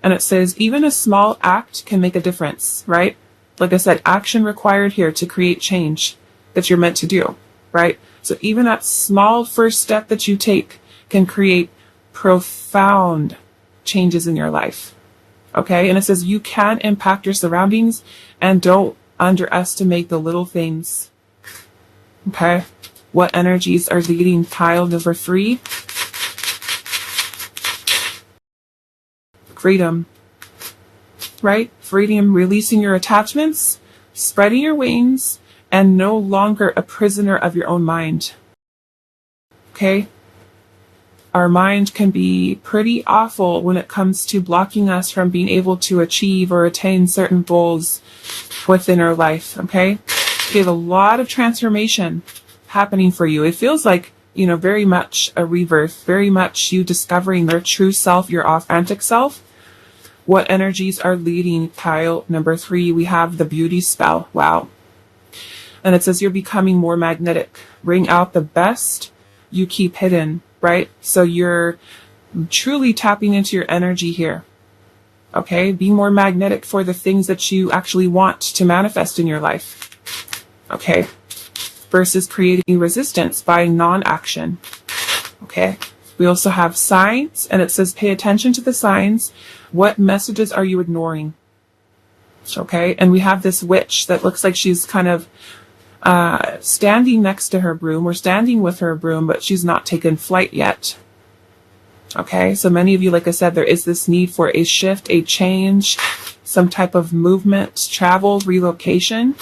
And it says even a small act can make a difference, right? Like I said, action required here to create change that you're meant to do, right? So even that small first step that you take can create profound changes in your life. Okay? And it says you can impact your surroundings and don't underestimate the little things. Okay? What energies are leading pile number 3? Freedom. Right? Freedom, releasing your attachments, spreading your wings, and no longer a prisoner of your own mind. Okay? Our mind can be pretty awful when it comes to blocking us from being able to achieve or attain certain goals within our life. Okay? We have a lot of transformation happening for you. It feels like, very much a rebirth, very much you discovering your true self, your authentic self. What energies are leading pile number 3? We have the beauty spell. Wow. And it says you're becoming more magnetic. Bring out the best you keep hidden, right? So you're truly tapping into your energy here. Okay? Be more magnetic for the things that you actually want to manifest in your life. Okay? Versus creating resistance by non-action. Okay? We also have signs, and it says pay attention to the signs. What messages are you ignoring? Okay? And we have this witch that looks like she's kind of standing next to her broom or standing with her broom, but she's not taken flight yet. Okay? So many of you, like I said, there is this need for a shift, a change, some type of movement, travel, relocation.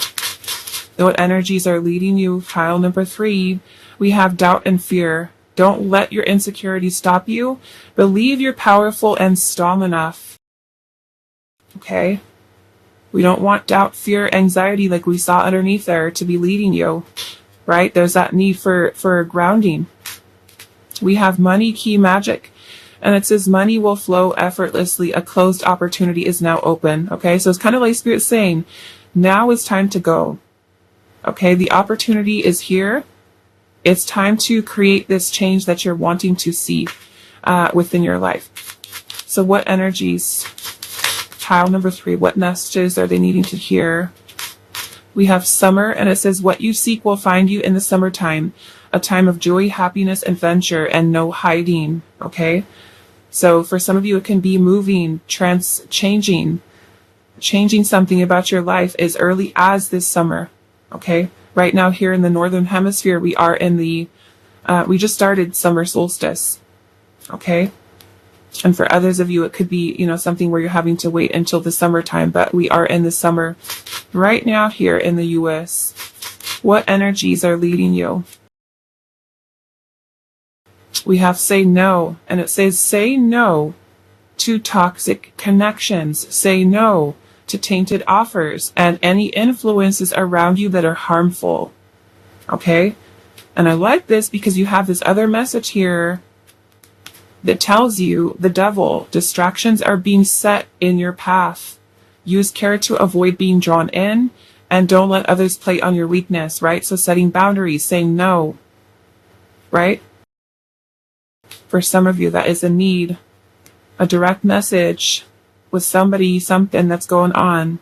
What energies are leading you? Pile number 3, we have doubt and fear. Don't let your insecurities stop you. Believe you're powerful and strong enough. Okay? We don't want doubt, fear, anxiety like we saw underneath there to be leading you. Right? There's that need for grounding. We have money, key magic. And it says money will flow effortlessly. A closed opportunity is now open. Okay? So it's kind of like Spirit saying, now is time to go. Okay, the opportunity is here. It's time to create this change that you're wanting to see within your life. So what energies? Pile number 3, what messages are they needing to hear? We have summer, and it says what you seek will find you in the summertime. A time of joy, happiness, adventure, and no hiding. Okay? So for some of you, it can be moving, changing something about your life as early as this summer. Okay, right now here in the Northern Hemisphere, we are in we just started summer solstice. Okay, and for others of you, it could be, something where you're having to wait until the summertime, but we are in the summer right now here in the US. What energies are leading you? We have say no, and it says say no to toxic connections. Say no to tainted offers and any influences around you that are harmful. Okay? And I like this because you have this other message here that tells you the devil, distractions are being set in your path. Use care to avoid being drawn in and don't let others play on your weakness, right? So setting boundaries, saying no, right? For some of you, that is a need, a direct message with somebody, something that's going on.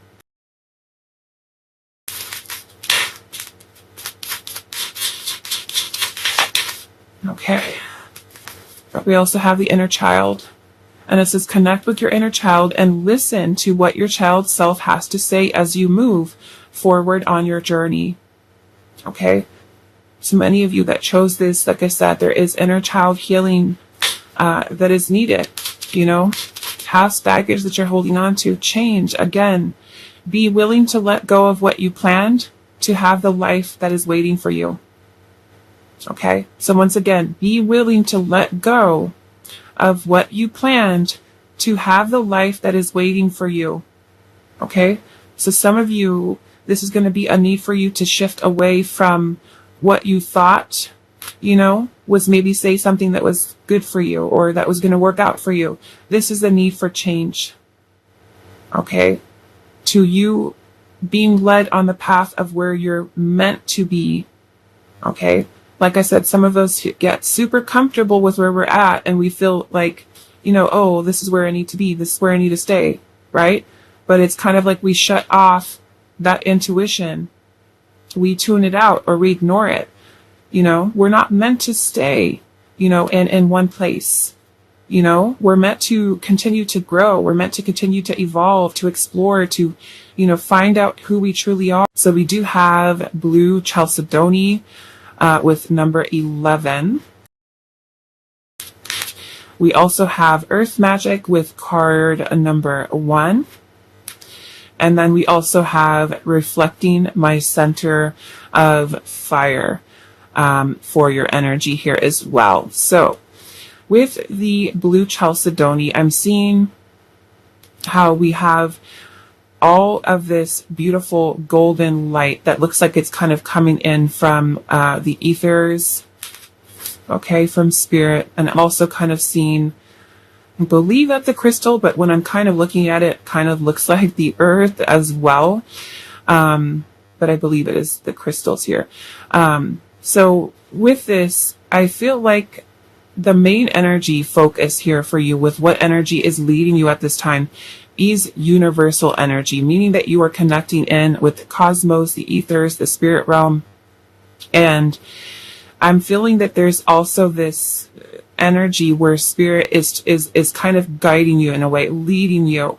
Okay. We also have the inner child. And it says connect with your inner child and listen to what your child self has to say as you move forward on your journey. Okay? So many of you that chose this, like I said, there is inner child healing that is needed. You know, past baggage that you're holding on to, change again. Be willing to let go of what you planned to have the life that is waiting for you. Okay? So once again, be willing to let go of what you planned to have the life that is waiting for you. Okay? So some of you, this is going to be a need for you to shift away from what you thought, you know, was maybe say something that was good for you or that was going to work out for you. This is a need for change. Okay? To you being led on the path of where you're meant to be. Okay? Like I said, some of us get super comfortable with where we're at and we feel like, you know, oh, this is where I need to be. This is where I need to stay, right? But it's kind of like we shut off that intuition. We tune it out or we ignore it. You know, we're not meant to stay, you know, in one place. You know, we're meant to continue to grow. We're meant to continue to evolve, to explore, to, you know, find out who we truly are. So we do have blue chalcedony with number 11. We also have Earth Magic with card number 1. And then we also have Reflecting My Center of Fire for your energy here as well. So with the blue chalcedony, I'm seeing how we have all of this beautiful golden light that looks like it's kind of coming in from the ethers, okay, from spirit. And I'm also kind of seeing, I believe that's a crystal, but when I'm kind of looking at it, kind of looks like the earth as well. But I believe it is the crystals here. So with this, I feel like the main energy focus here for you with what energy is leading you at this time is universal energy, meaning that you are connecting in with the cosmos, the ethers, the spirit realm. And I'm feeling that there's also this energy where spirit is kind of guiding you in a way, leading you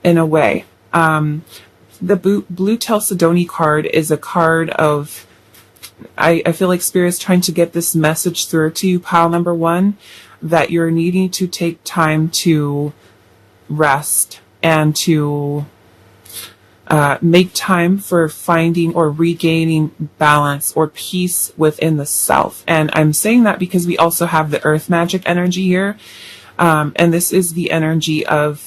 in a way. The blue chalcedony card is a card of, I feel like spirit's trying to get this message through to you, pile number 1, that you're needing to take time to rest and to make time for finding or regaining balance or peace within the self. And I'm saying that because we also have the earth magic energy here. And this is the energy of